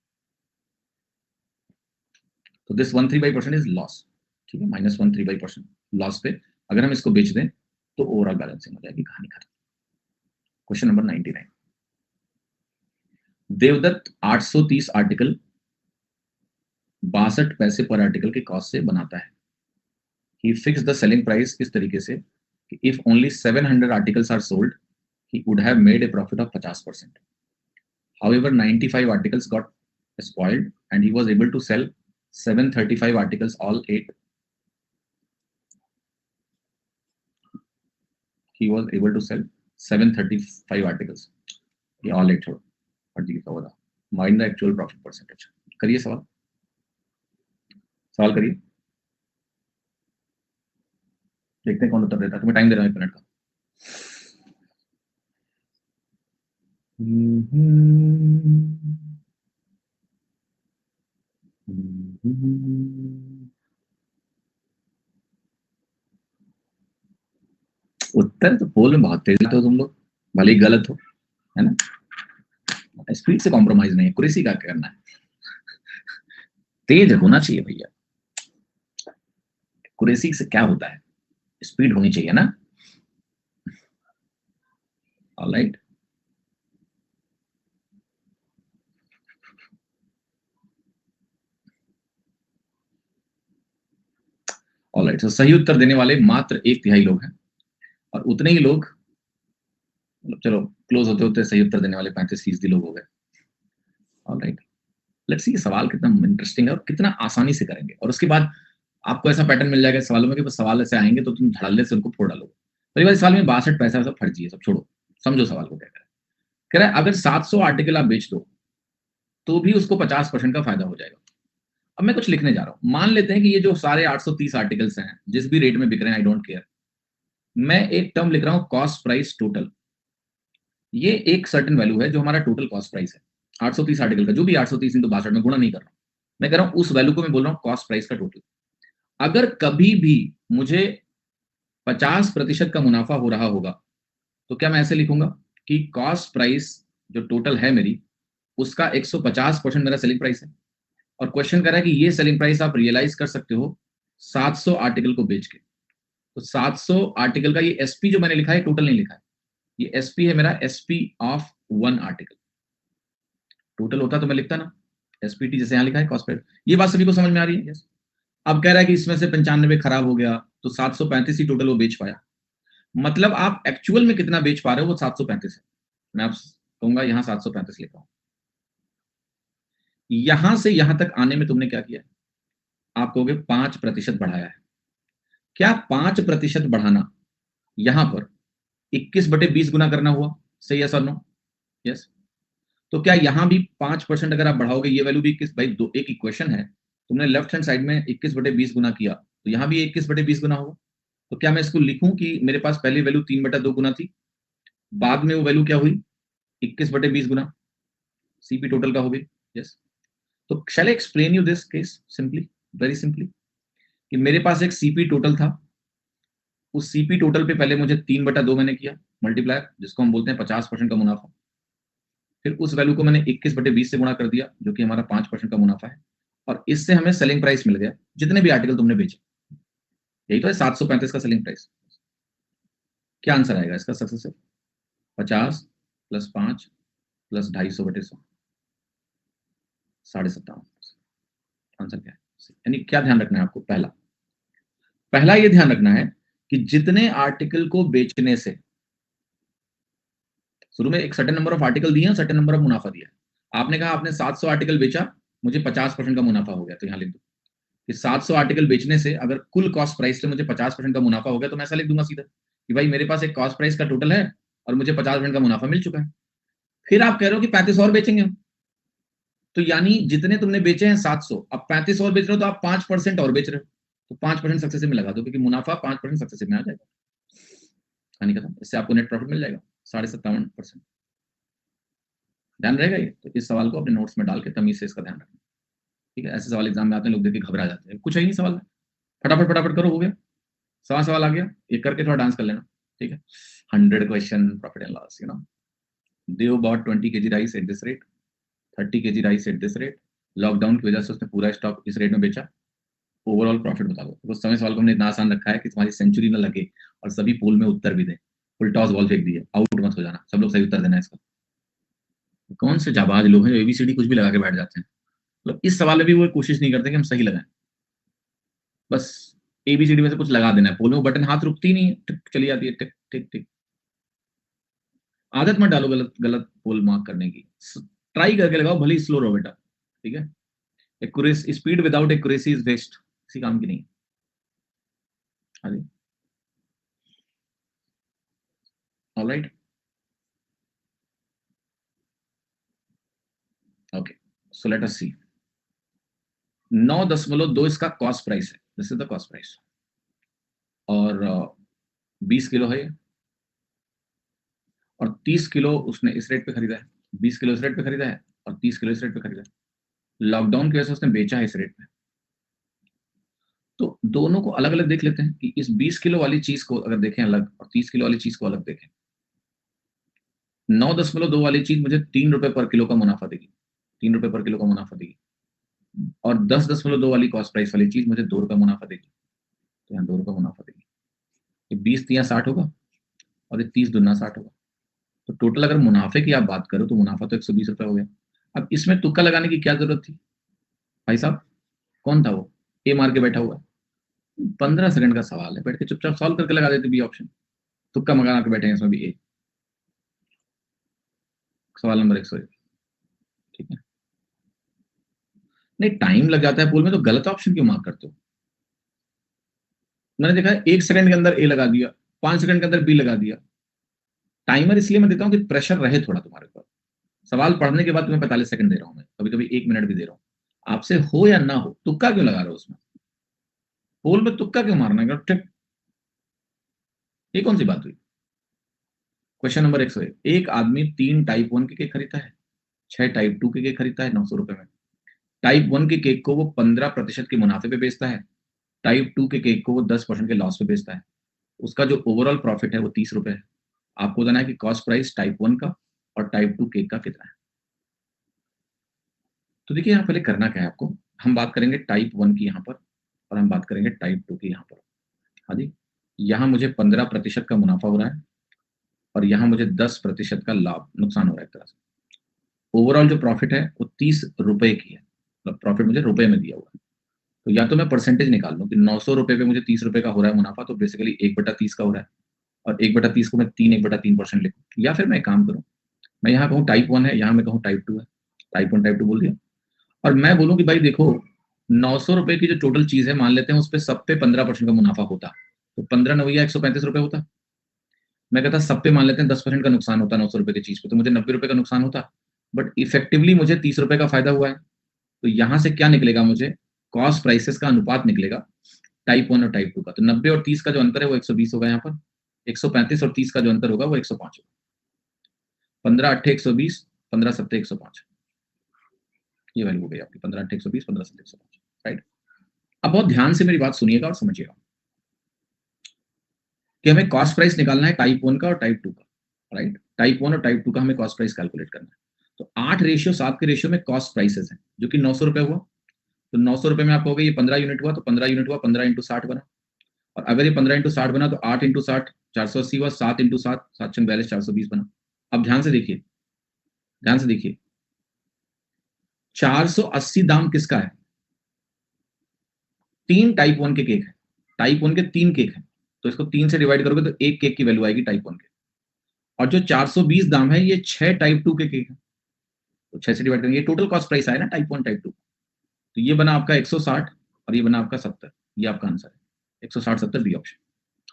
तो दिस 1/3/% इज लॉस, ठीक है। -1/3/% लॉस पे अगर हम इसको बेच दें तो ओवरऑल बैलेंसिंग हो जाएगी, कहानी खत्म। क्वेश्चन नंबर 99, देवदत्त 830 आर्टिकल 62 पैसे पर आर्टिकल के कॉस्ट से बनाता है। He fix the selling price इस तरीके से कि if only 700 articles are sold, he would have made a profit of 50%. However, 95 articles got spoiled and he was able to sell 735 articles, all 8. He was able to sell 735 articles, ये all 8 और लिखा हुआ था। Find the actual profit percentage. करिए सवाल, सवाल करिए, देखते हैं कौन उत्तर देता है। तुम्हें टाइम दे रहा हूं 1 मिनट का। उत्तर तो पोल में बहुत तेज हो तुम लोग, भले ही गलत हो, है ना। स्पीड से कॉम्प्रोमाइज नहीं है, कुरेसी का करना है, तेज होना चाहिए भैया। कुरेसी से क्या होता है? स्पीड होनी चाहिए ना। ऑलराइट, ऑलराइट, तो सही उत्तर देने वाले मात्र 1/3 लोग हैं और उतने ही लोग, चलो क्लोज होते होते सही उत्तर देने वाले 35% लोग हो गए। ऑलराइट, लेट्स सी सवाल कितना इंटरेस्टिंग है और कितना आसानी से करेंगे। और उसके बाद आपको ऐसा पैटर्न मिल जाएगा सवालों में कि बस सवाल ऐसे आएंगे तो तुम धड़ल्ले से उनको फोड़ डालोगे। पहली बात, सवाल में 62 पैसा सब फर्जी है, सब छोड़ो, समझो सवाल को क्या कह रहा है। अगर 700 आर्टिकल आप बेच दो तो भी उसको 50% का फायदा हो जाएगा। अब मैं कुछ लिखने जा रहा हूं, मान लेते हैं कि ये जो सारे 830 आर्टिकल्स हैं जिस भी रेट में बिक रहे हैं, आई डोंट केयर, मैं एक टर्म लिख रहा हूं कॉस्ट प्राइस टोटल। ये एक सर्टेन वैल्यू है जो हमारा टोटल कॉस्ट प्राइस है 830 आर्टिकल का, जो भी 830 × 62 में गुणा नहीं कर रहा हूं, मैं कह रहा हूं उस वैल्यू को मैं बोल रहा हूं कॉस्ट प्राइस का टोटल। अगर कभी भी मुझे 50% का मुनाफा हो रहा होगा तो क्या मैं ऐसे लिखूंगा कि कॉस्ट प्राइस जो टोटल है मेरी, उसका 150% मेरा सेलिंग प्राइस है। और क्वेश्चन कर रहा है कि ये सेलिंग प्राइस आप रियलाइज कर सकते हो 700 आर्टिकल को बेच के। तो 700 आर्टिकल का ये एसपी जो मैंने लिखा है टोटल नहीं लिखा है, ये एसपी है मेरा, एसपी ऑफ 1 आर्टिकल। टोटल होता तो मैं लिखता ना एसपीटी, जैसे यहां लिखा है कॉस्ट प्राइस। ये बात सभी को समझ में आ रही है? यस। अब कह रहा है कि इसमें से 95 खराब हो गया तो 735 ही टोटल वो बेच पाया। मतलब आप एक्चुअल में कितना बेच पा रहे हो वो 735 है। मैं आप कहूंगा यहां 735 लिखा हूं। यहां से यहां तक आने में तुमने क्या किया, आप कहोगे 5% बढ़ाया है। क्या 5% बढ़ाना यहां पर 21/20 गुना करना हुआ? सही, यस और नो? यस। तो क्या यहां भी 5% अगर आप बढ़ाओगे, ये वैल्यू भी 21, भाई दो एक इक्वेशन है, तुमने लेफ्ट हैंड साइड में 21/20 गुना किया तो यहां भी 21/20 गुना होगा। तो क्या मैं इसको लिखूं कि मेरे पास पहली वैल्यू 3/2 गुना थी, बाद में वो वैल्यू क्या हुई 21/20 गुना, सीपी टोटल का हो गई? यस। तो shall I explain you this case simply, very simply, कि मेरे पास एक सीपी टोटल था, उस सीपी टोटल पे पहले मुझे 3/2 मैंने किया मल्टीप्लायर, जिसको हम बोलते हैं 50% का मुनाफा। फिर उस वैल्यू को मैंने 21/20 से गुणा कर दिया जो कि हमारा 5% का मुनाफा है, और इससे हमें सेलिंग प्राइस मिल गया जितने भी आर्टिकल तुमने बेचे। यही तो है 735 का सेलिंग प्राइस। क्या आंसर आएगा इसका सक्सेसिव? 50 + 5 + 250/100, 57.5। आंसर क्या है? यानी क्या ध्यान रखना है आपको? पहला ये ध्यान रखना है कि जितने आर्टिकल को बेचने से, शुरू में एक सर्टेन नंबर ऑफ आर्टिकल दिए, सर्टेन नंबर ऑफ मुनाफा दिया। आपने कहा आपने 700 आर्टिकल बेचा, मुझे 50% का मुनाफा हो गया, तो यहां लिख दो कि 700 आर्टिकल बेचने से अगर कुल कॉस्ट प्राइस से मुझे 50% का मुनाफा हो गया, तो मैं ऐसा लिख दूंगा सीधा कि भाई मेरे पास एक कॉस्ट प्राइस का टोटल है और मुझे 50% का मुनाफा मिल चुका है। फिर आप कह रहे हो कि 35 और बेचेंगे हम, तो यानी जितने तुमने बेचे हैं 700, अब 35 और बेच रहे हो तो आप 5% और बेच रहे हो, तो 5% सक्सेसिव में लगा दो, क्योंकि मुनाफा 5% सक्सेसिव में आ जाएगा। कहानी खत्म। इससे आपको नेट प्रॉफिट मिल जाएगा 57.5%। ध्यान रहेगा ये? तो इस सवाल को अपने नोट्स में डाल के तमीज से इसका ध्यान रखना, ठीक है? ऐसे सवाल एग्जाम में आते हैं, लोग देख के घबरा जाते हैं, कुछ है ही नहीं सवाल में, फटाफट फटाफट करो, हो गया। सवाल आ गया, एक करके थोड़ा डांस कर लेना, ठीक है? 100 question profit and loss, Dev bought 20 kg rice at this rate, 30 kg rice at this rate, lockdown की वजह से उसने पूरा स्टॉक इस रेट में बेचा, ओवरऑल प्रॉफिट बता दो। उस समय सवाल को हमने इतना आसान रखा है कि तुम्हारी सेंचुरी ना लगे और सभी पोल में उत्तर भी दें, फुल टॉस बॉल फेंक दिए, आउट मत हो जाना, सब लोग सही उत्तर देना है इसका। कौन से जाबाज लोग हैं जो एबीसीडी कुछ भी लगा के बैठ जाते हैं, मतलब इस सवाल में भी वो कोशिश नहीं करते कि हम सही लगाएं, बस एबीसीडी में से कुछ लगा देना है, पोल में बटन हाथ रुकती नहीं है, टिक चली जाती है, टिक टिक टिक। आदत मत डालो गलत गलत पोल मार्क करने की, ट्राई करके लगाओ, भले ही स्लो रहो बेटा, ठीक है? Accuracy, speed without accuracy is waste, किसी काम की नहीं। Alright, okay, so let us see. 9.2 इसका कॉस्ट प्राइस है, this is the cost price, और 20 किलो है ये, और 30 किलो उसने इस रेट पे खरीदा है, 20 किलो इस रेट पे खरीदा है और 30 किलो इस रेट पे खरीदा है। लॉकडाउन की वजह से उसने बेचा है इस रेट पे। तो दोनों को अलग अलग देख लेते हैं कि इस 20 किलो वाली चीज को अगर देखें अलग और 30 किलो वाली चीज को अलग देखें। 9.2 वाली चीज मुझे 3 रुपए पर किलो का मुनाफा देगी, 3 रुपए पर किलो का मुनाफा देगी, और 10.2 वाली कॉस्ट प्राइस वाली चीज मुझे 2 रुपए मुनाफा देगी, तो यहाँ 2 रुपए मुनाफा देगी। ये 20 तिया 60 होगा और ये 30 दूना 60 होगा, तो टोटल अगर मुनाफे की आप बात करो तो मुनाफा तो 120 रुपए हो गया। अब इसमें तुक्का लगाने की क्या जरूरत थी भाई साहब? कौन था वो ए मार के बैठा हुआ? 15 सेकंड का सवाल है, बैठ के चुपचाप सॉल्व करके लगा देते बी ऑप्शन। तुक्का मगा के बैठे हैं इसमें भी। ए सवाल नंबर 101, ठीक है। नहीं, टाइम लग जाता है पूल में तो गलत ऑप्शन क्यों मार्क करते हो? मैंने देखा है 1 सेकंड के अंदर ए लगा दिया, 5 सेकंड के अंदर बी लगा दिया। टाइमर इसलिए मैं देता हूं कि प्रेशर रहे थोड़ा तुम्हारे ऊपर। सवाल पढ़ने के बाद तुम्हें 45 सेकंड दे रहा हूं मैं, कभी कभी 1 मिनट भी दे रहा हूं। आपसे हो या ना हो, तुक्का क्यों लगा रहे हो उसमें? पोल में तुक्का क्यों मारना है? ठीक, ये कौन सी बात हुई? क्वेश्चन नंबर 101, एक आदमी 3 टाइप 1 के केक खरीदता है, 6 टाइप 2 के केक खरीदता है 900 रुपए में। टाइप 1 के केक को वो 15% के मुनाफे पे बेचता है, टाइप 2 के केक को वो 10% के लॉस पे बेचता है। उसका जो ओवरऑल प्रॉफिट है वो 30 रुपए है। आपको बताना है कि कॉस्ट प्राइस टाइप 1 का और टाइप 2 केक का कितना है। तो देखिए यहाँ पहले करना क्या है आपको, हम बात करेंगे टाइप 1 की यहाँ पर और हम बात करेंगे टाइप 2 की यहाँ पर। हाँ जी, यहाँ मुझे 15% का मुनाफा हो रहा है और यहाँ मुझे 10% का लाभ नुकसान हो रहा है एक तरह से। ओवरऑल जो प्रॉफिट है वो 30 रुपए की है, मतलब प्रॉफिट मुझे रुपए में दिया हुआ है। तो या तो मैं परसेंटेज निकाल लूँ कि 900 रुपए पे मुझे 30 रुपए का हो रहा है मुनाफा, तो बेसिकली 1/30 का हो रहा है, और 1/30 को मैं 1/3% लिखूँ। या फिर मैं एक काम करूँ, मैं यहाँ कहूँ टाइप 1 है, यहाँ मैं कहूँ टाइप 2 है, टाइप 1 टाइप 2 बोल दिया, और मैं बोलूँ कि भाई देखो 900 रुपए की जो टोटल चीज है, मान लेते हैं उस पर सब पे 15% का मुनाफा होता, तो 15 नवैया 135 रुपए होता। मैं कहता सब पे मान लेते हैं 10% का नुकसान होता 900 रुपए की चीज पे, तो मुझे 90 रुपए का नुकसान होता। बट इफेक्टिवली मुझे 30 रुपए का फायदा हुआ है। तो यहां से क्या निकलेगा, मुझे कॉस्ट प्राइसेस का अनुपात निकलेगा टाइप 1 और टाइप 2 का। तो 90 और 30 का जो अंतर है वो 120 होगा, यहाँ पर 135 और 30 का जो अंतर होगा वो 105 होगा। 15 8 120, 15 7 105, ये वैल्यू हो गई आपकी 15 8 120, 15 7 105, राइट। अब बहुत ध्यान से मेरी बात सुनिएगा और समझिएगा कि हमें कॉस्ट प्राइस निकालना है टाइप 1 का और टाइप 2 का, राइट। टाइप 1 और टाइप 2 का हमें कॉस्ट प्राइस कैलकुलेट करना है। तो 8:7 के रेशियो में कॉस्ट प्राइसेस है, जो कि 900 रुपए हुआ। तो 900 रुपए में आपको हो गया, ये 15 यूनिट हुआ, तो 15 यूनिट हुआ, 15 इंटू 60 बना। और अगर ये 15 इंटू 60 बना तो 8 इंटू 60 480 हुआ, 7 इंटू 7 7 42 420 बना। अब ध्यान से देखिए, ध्यान से देखिए, 480 दाम किसका है? 3 टाइप 1 के केक है, टाइप 1 के 3 केक है, तो इसको 3 से डिवाइड करोगे तो एक केक की वैल्यू आएगी टाइप 1 के। और जो 420 दाम है ये 6 टाइप 2 के केक है, तो 6 से डिवाइड करेंगे, ये टोटल कॉस्ट प्राइस आया ना टाइप 1 टाइप 2। तो ये बना आपका 160 और ये बना आपका 70, ये आपका आंसर है 160 70 बी ऑप्शन।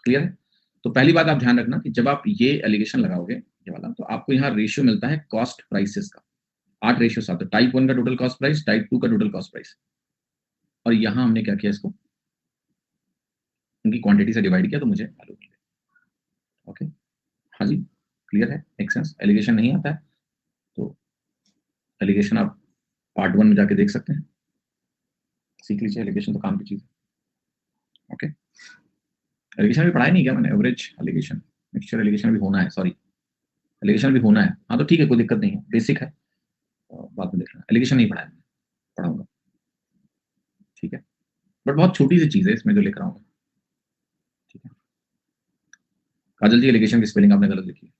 क्लियर है? तो पहली बात आप ध्यान रखना कि जब आप ये एलिगेशन लगाओगे ये वाला, तो आपको यहाँ रेशियो मिलता है कॉस्ट प्राइसेस का 8:7। टाइप 1 का टोटल कॉस्ट प्राइस, टाइप 2 का टोटल कॉस्ट प्राइस, और यहाँ हमने क्या किया, इसको उनकी क्वांटिटी से डिवाइड किया तो मुझे वैल्यू मिल गई। ओके, हाँ जी, क्लियर है, मेक सेंस। एलिगेशन नहीं आता है तो एलिगेशन आप पार्ट 1 में जाके देख सकते हैं, सीख लीजिए। एलिगेशन तो काम की चीज है। ओके, एलिगेशन भी पढ़ाई नहीं क्या मैंने? एवरेज एलिगेशन, मिक्सचर एलिगेशन भी होना है, सॉरी एलिगेशन भी होना है। हाँ तो ठीक है, कोई दिक्कत नहीं है, बेसिक है, बाद में देखना। एलिगेशन नहीं पढ़ाया, पढ़ाऊंगा, ठीक है। बट बहुत छोटी सी चीज है इसमें जो लिख रहा हूँ, ठीक है। काजल जी, एलिगेशन की स्पेलिंग आपने गलत लिखी है।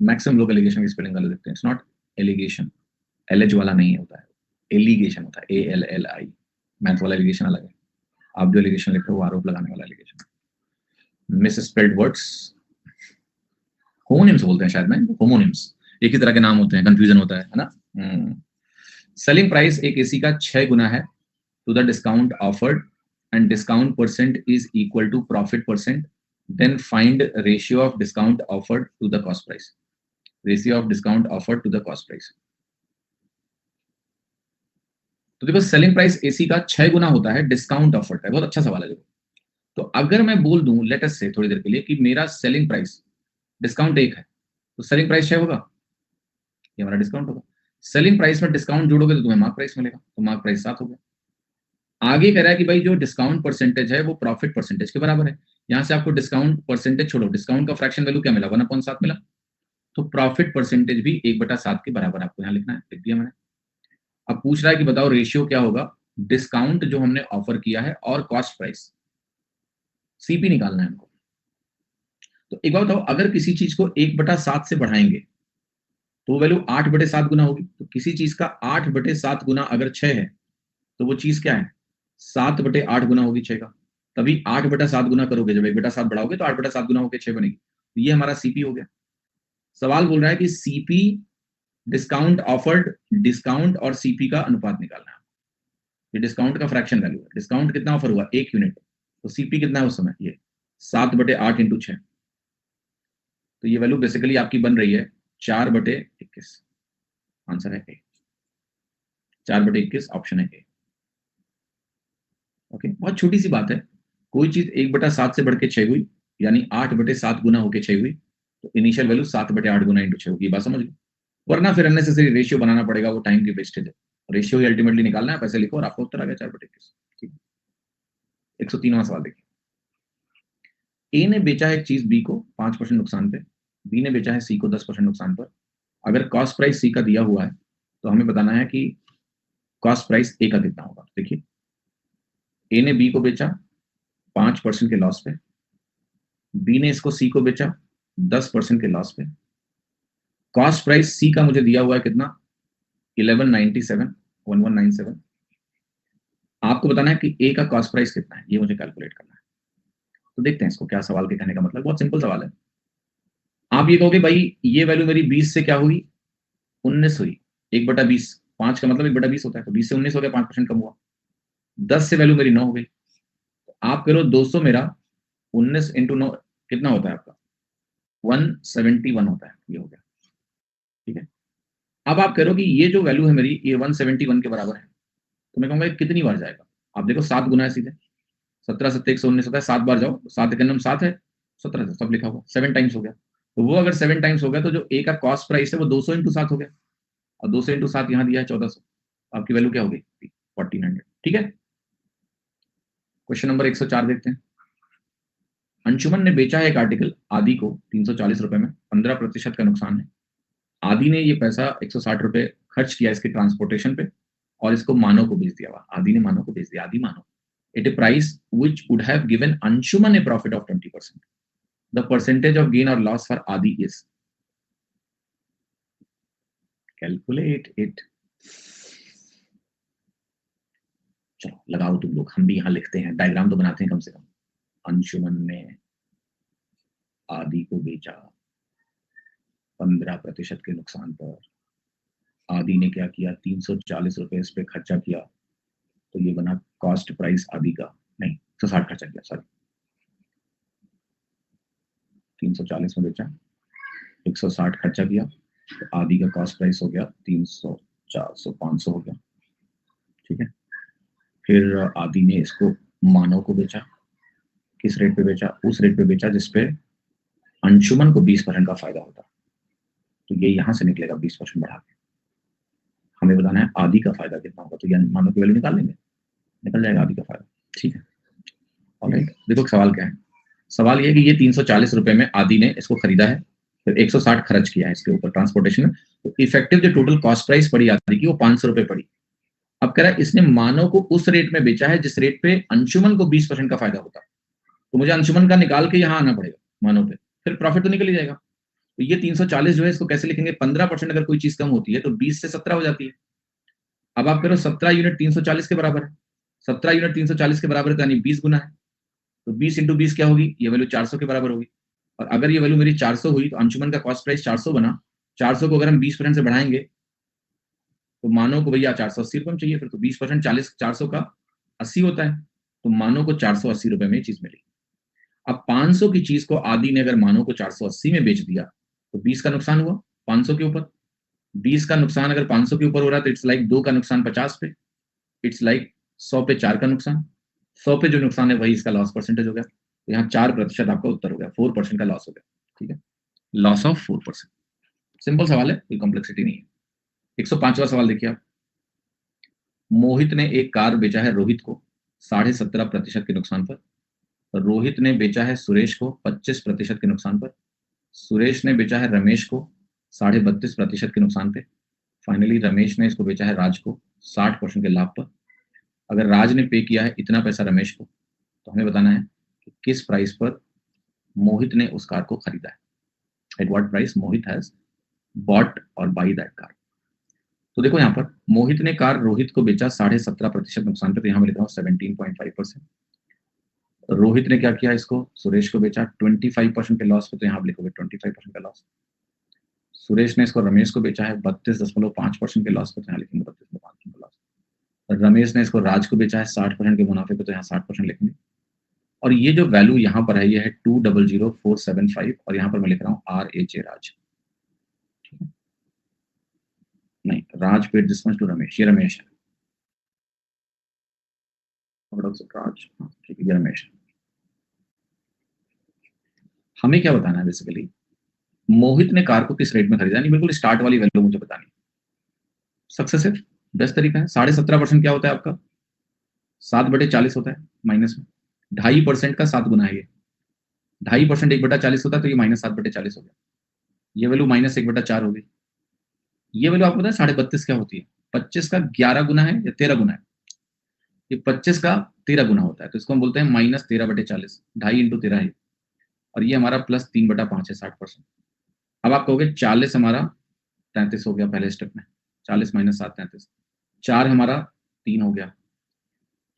मैक्सिमम लोग एलिगेशन की स्पेलिंग गलत लिखते हैं। इट्स नॉट एलिगेशन, एलएच वाला नहीं होता है, एलिगेशन होता है, ALLI। मैथ वाला एलिगेशन अलग है, आप जो एलिगेशन लिख रहे हो वो आरोप लगाने वाला allegation. Misspelled words, homonyms बोलते हैं शायद में, होमोनिम्स एक ही तरह के नाम होते हैं, कंफ्यूजन होता है ना। सेलिंग प्राइस एक एसी का 6 गुना है to the discount offered and discount percent is equal to profit percent, then find ratio of discount offered to the cost price. Ratio of discount offered to the cost price. तो देखो selling price AC का 6 गुना होता है discount offered का। बहुत अच्छा सवाल है देखो। तो अगर मैं बोल दूं लेट अस से थोड़ी देर के लिए कि मेरा सेलिंग प्राइस डिस्काउंट 1 है, तो सेलिंग प्राइस 6 होगा, ये हमारा डिस्काउंट होगा। सेलिंग प्राइस में डिस्काउंट जोड़ोगे तो तुम्हें मार्क प्राइस मिलेगा, तो मार्क प्राइस 7 हो गया। आगे कह रहा है कि भाई जो डिस्काउंट परसेंटेज है वो प्रॉफिट परसेंटेज के बराबर है। यहां से आपको डिस्काउंट परसेंटेज छोड़ो, डिस्काउंट का फ्रैक्शन वैल्यू क्या मिला, 1/7 मिला। तो प्रॉफिट परसेंटेज भी 1/7 के बराबर आपको यहाँ लिखना है, लिख दिया मैंने। अब पूछ रहा है कि बताओ रेशियो क्या होगा डिस्काउंट जो हमने ऑफर किया है और कॉस्ट प्राइस, सीपी निकालना है हमको। तो एक बात बताओ, अगर किसी चीज को 1/7 से बढ़ाएंगे तो वो वैल्यू 8/7 गुना होगी। तो किसी चीज का 8/7 गुना अगर 6 है तो वो चीज क्या है, 7/8 गुना होगी 6 का। तभी 8/7 गुना करोगे, जब 1/7 बढ़ाओगे तो 8/7 गुना होकर 6 बनेगी। तो ये हमारा सीपी हो गया। सवाल बोल रहा है कि सीपी डिस्काउंट ऑफर्ड, डिस्काउंट और सीपी का अनुपात निकालना है। ये डिस्काउंट का फ्रैक्शन वैल्यू है। डिस्काउंट कितना ऑफर हुआ? 1 यूनिट। तो सीपी कितना है उस समय? ये 7/8 इंटू 6। तो ये वैल्यू बेसिकली आपकी बन रही है 4/21। आंसर है ए, 4/21 ऑप्शन है ए। ओके, बहुत छोटी सी बात है। कोई चीज 1/7 से बढ़ के 6 हुई, यानी 8/7 गुना होके 6 हुई, तो इनिशियल वैल्यू 7/8 गुना इंटू 6 होगी। बात समझ लो, वरना फिर अननेसेसरी रेशियो बनाना पड़ेगा, वो टाइम की वेस्टेज है। रेशियो ही अल्टीमेटली निकालना है, पैसे लिखो और आपका उत्तर आ गया 4/21। ठीक है, 103वां सवाल देखिए। ए ने बेचा है एक चीज बी को 5% नुकसान पे, बी ने बेचा है सी को 10% नुकसान पर। अगर कॉस्ट प्राइस सी का दिया हुआ है तो हमें बताना है कि कॉस्ट प्राइस ए का कितना होगा। देखिए, ए ने बी को बेचा 5% के लॉस पे, बी ने इसको सी को बेचा 10% के लॉस पे। कॉस्ट प्राइस सी का मुझे दिया हुआ है कितना? 1197 आपको बताना है कि ए का कॉस्ट प्राइस कितना है, ये मुझे कैलकुलेट करना है। तो देखते हैं इसको, क्या सवाल के कहने का मतलब। बहुत सिंपल सवाल है। आप ये कहोगे भाई ये वैल्यू मेरी 20 से क्या हुई? 19 हुई। 1/20, 5 का मतलब 1/20 होता है, तो 20 से 19 हो गया, 5% कम हुआ। 10 से वैल्यू मेरी 9 हो गई। तो आप करो 200 मेरा 19 इंटू 9 कितना होता है आपका? 171 होता है। ये हो गया। ठीक है, अब आप कह रहे हो कि ये जो वैल्यू है मेरी, ये 171 के बराबर है। तो मैं कहूंगा कितनी बार जाएगा? आप देखो 7 गुना है सीधे, 17 7 119 होता है, 7 बार जाओ, 7 एक नंबर 7 है, 17 सब लिखा हुआ, 7 टाइम्स हो गया। तो वो अगर 7 टाइम्स हो गया तो जो ए का कॉस्ट प्राइस है वो 200 इंटू 7 हो गया, और 200 इंटू 7 यहाँ दिया है 1400। आपकी वैल्यू क्या हो गई? 1400। ठीक है, क्वेश्चन नंबर 104 देखते हैं। अंशुमन ने बेचा है एक आर्टिकल आदि को 340 रुपए में, 15% का नुकसान है। आदि ने ये पैसा 160 रुपए खर्च किया इसके ट्रांसपोर्टेशन पे, और इसको मानव को बेच दिया हुआ। आदि ने मानव को बेच दिया, Aadi Manav, at a price which would have given Anshuman a profit of 20%। The percentage of gain और loss for Aadi is, calculate it. चलो लगाओ तुम लोग, हम भी यहाँ लिखते हैं, डायग्राम तो बनाते हैं कम से कम। अंशुमन ने आदि को बेचा 15% के नुकसान पर। आदि ने क्या किया? 340 रुपए इस पे खर्चा किया, तो ये बना कॉस्ट प्राइस आदि का। नहीं, 160 खर्चा किया, सॉरी, 340 में बेचा, 160 खर्चा किया, तो आदि का कॉस्ट प्राइस हो गया 300, 400, 500 हो गया। ठीक है, फिर आदि ने इसको मानव को बेचा। किस रेट पे बेचा? उस रेट पे बेचा जिसपे अंशुमन को 20% का फायदा होता। तो ये यहां से निकलेगा 20% बढ़ा के। हमें बताना है आदि का फायदा कितना होगा, तो यानी मानव की वैल्यू निकाल लेंगे, निकल जाएगा आदि का फायदा। ठीक है, ऑलराइट। देखो सवाल क्या है। सवाल ये है कि ये 340 रुपए में आदि ने इसको खरीदा है, फिर 160 खर्च किया है इसके ऊपर ट्रांसपोर्टेशन में, तो इफेक्टिव जो टोटल कॉस्ट प्राइस पड़ी आदि की वो 500 रुपए पड़ी। अब कह रहा है इसने मानव को उस रेट में बेचा है जिस रेट पे अंशुमन को 20% का फायदा होता। तो मुझे अंशुमन का निकाल के यहाँ आना पड़ेगा मानव पे, फिर प्रॉफिट तो निकल ही जाएगा। तो ये 340 जो है इसको कैसे लिखेंगे? 15% अगर कोई चीज कम होती है तो 20 से 17 हो जाती है। अब आप करो 17 यूनिट 340 के बराबर है, 17 यूनिट 340 के बराबर है, तो यानी 20 गुना है। तो 20 इंटू 20 क्या होगी? ये वैल्यू 400 के बराबर होगी। और अगर ये वैल्यू मेरी 400 हुई तो अंशुमन का कॉस्ट प्राइस 400 बना। 400 को अगर हम 20% से बढ़ाएंगे तो मानव को भैया 480 रुपए में चाहिए, फिर तो 20% 40, 400 का 80 होता है, तो मानव को 480 रुपए में चीज मिली। अब 500 की चीज को आदि ने अगर मानव को 480 में बेच दिया तो 20 का नुकसान हुआ 500 के ऊपर। 20 का नुकसान अगर 500 के ऊपर हो रहा है तो इट्स लाइक 2 का नुकसान 50 पे, इट्स लाइक 100 पे 4 का नुकसान। 100 पे जो नुकसान है वही इसका लॉस परसेंटेज हो गया। तो यहाँ 4% आपका उत्तर हो गया, 4% का लॉस हो गया। ठीक है, लॉस ऑफ 4%। सिंपल सवाल है, कोई कॉम्प्लेक्सिटी नहीं है। 105वां सवाल देखिए आप। मोहित ने एक कार बेचा है रोहित को 17.5% के नुकसान पर। रोहित ने बेचा है सुरेश को 25% के नुकसान पर। सुरेश ने बेचा है रमेश को 32.5% के नुकसान पे। फाइनली रमेश ने इसको बेचा है राज को 60% के लाभ पर। अगर राज ने पे किया है इतना पैसा रमेश को, तो हमें बताना है कि किस प्राइस पर मोहित ने उस कार को खरीदा है। At what price Mohit has bot और बाई दैट कार। तो देखो यहाँ पर मोहित ने कार रोहित को बेचा 17.5% नुकसान पे, तो यहाँ मैं लिख रहा हूँ 17.5%। रोहित ने क्या किया, इसको सुरेश को बेचा 25% के लॉस पे, तो यहाँ आप लिखोगे 25% का लॉस। सुरेश ने इसको रमेश को बेचा है 32.5% के लॉस पे, तो यहाँ लिखेंगे 32.5% का लॉस। रमेश ने इसको राज को बेचा है 60% के मुनाफे पे, तो यहाँ 60% लिखेंगे। और ये जो वैल्यू यहाँ पर है ये है 200475, और यहाँ पर मैं लिख रहा हूँ RHA राज। ठीक है, नहीं, Raj paid this much to Ramesh, ये रमेश है। राज, ठीक है, ये रमेश। हमें क्या बताना है बेसिकली, मोहित ने कार को किस रेट में खरीदा, नहीं बिल्कुल स्टार्ट वाली वैल्यू मुझे बतानी। सक्सेसिव बेस्ट तरीका है। 17.5% क्या होता है आपका, 7/40 होता है माइनस में, 2.5% का 7 गुना है ये, 2.5% 1/40 होता है, तो ये -7/40 हो गया। ये वैल्यू -1/4 हो गई। ये वैल्यू आपको पता है 32.5 क्या होती है, 25 का 11 गुना है या 13 गुना है, ये 25 का 13 गुना होता है, तो इसको हम बोलते हैं -13/40, 2.5 × 13 है, और ये हमारा +3/5 है 60%। अब आप कहोगे 40 हमारा 33 हो गया पहले स्टेप में, 40 - 7 33, 4 हमारा 3 हो गया,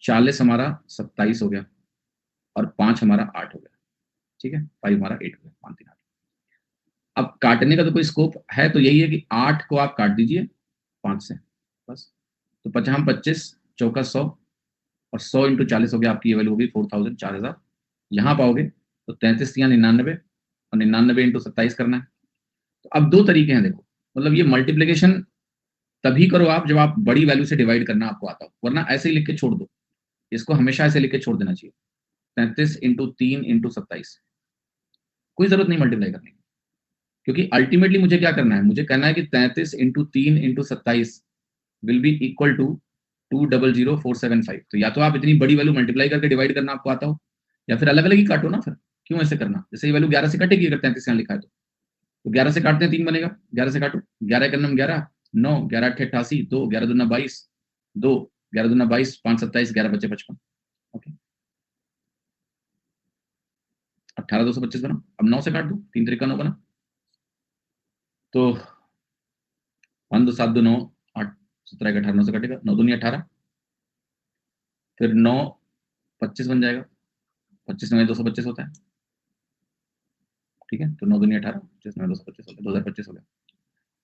40 हमारा 27 हो गया, और 5 हमारा 8 हो गया। ठीक है, 5 हमारा 8 हो गया, 5 3 8। अब काटने का तो कोई स्कोप है तो यही है कि 8 को आप काट दीजिए 5 से, बस। तो 25 चौका 100, और 100 × 40 हो गया, आपकी ये वैल्यू होगी 4000, 4000। यहाँ पाओगे तो 33 × 99, और 99 × 27 करना है। तो अब दो तरीके हैं, देखो, मतलब ये मल्टीप्लीकेशन तभी करो आप जब आप बड़ी वैल्यू से डिवाइड करना आपको आता हो, वरना ऐसे ही लिख के छोड़ दो, इसको हमेशा ऐसे लिख के छोड़ देना चाहिए, 33 × 3 × 27, कोई जरूरत नहीं मल्टीप्लाई करने की, क्योंकि अल्टीमेटली मुझे क्या करना है, मुझे कहना है कि 33 × 3 × 27 विल बी इक्वल टू 200475। तो या तो आप इतनी बड़ी वैल्यू मल्टीप्लाई करके डिवाइड करना आपको आता हो, या फिर अलग अलग ही काटो ना, फिर क्यों ऐसे करना। जैसे ये वैल्यू 11 से कटेगी, अगर 33 यहाँ लिखा है तो 11 से काटते हैं 3 बनेगा, 11 से काटो, 11 का 11, 9, 11 8 88, 2, 11 दूना 22, 2, 11 दूना 22, 5 27, 11 बचे 55। ओके, 18 225 बना। अब 9 से काट दो, 3 3 9 बना, तो 5 2 7 2 9 8 17 18, 9 से कटेगा, 9 दूनी 18, फिर 9 25 बन जाएगा, 25 9 225 होता है। ठीक है, तो 9 दूनी 18, 25 9 225 होता है, 2025 हो गया।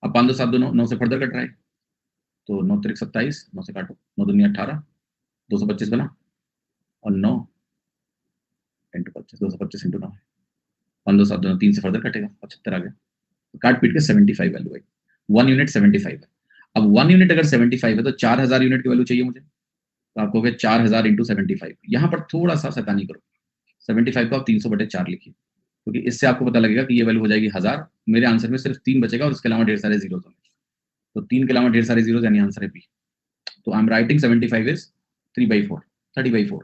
अब 5 2 7 2 9, 9 से फर्दर कट रहा है, तो 9 3 27, 9 से काटो, 9 दूनी 18, 225 बना, और 9 × 25, 225 × 9 है, 5 2 7 2 3 से फर्दर कटेगा, 75 आ गया। काट पीट के 75 वैल्यू आई, 1 यूनिट 75 है। अब 1 यूनिट अगर 75 है तो 4000 यूनिट की वैल्यू चाहिए मुझे, तो आप कहोगे 4000 × 75। यहाँ पर थोड़ा सा शैतानी करो, 75 को आप 300/4 लिखिए, क्योंकि इससे आपको पता लगेगा कि ये वैल्यू हो जाएगी 1000। मेरे आंसर में सिर्फ 3 बचेगा, और उसके अलावा ढेर सारे जीरोज होंगे, तो 3 के अलावा ढेर सारे जीरोज, यानी आंसर है बी। तो I am writing 75 is 3/4, 30/4,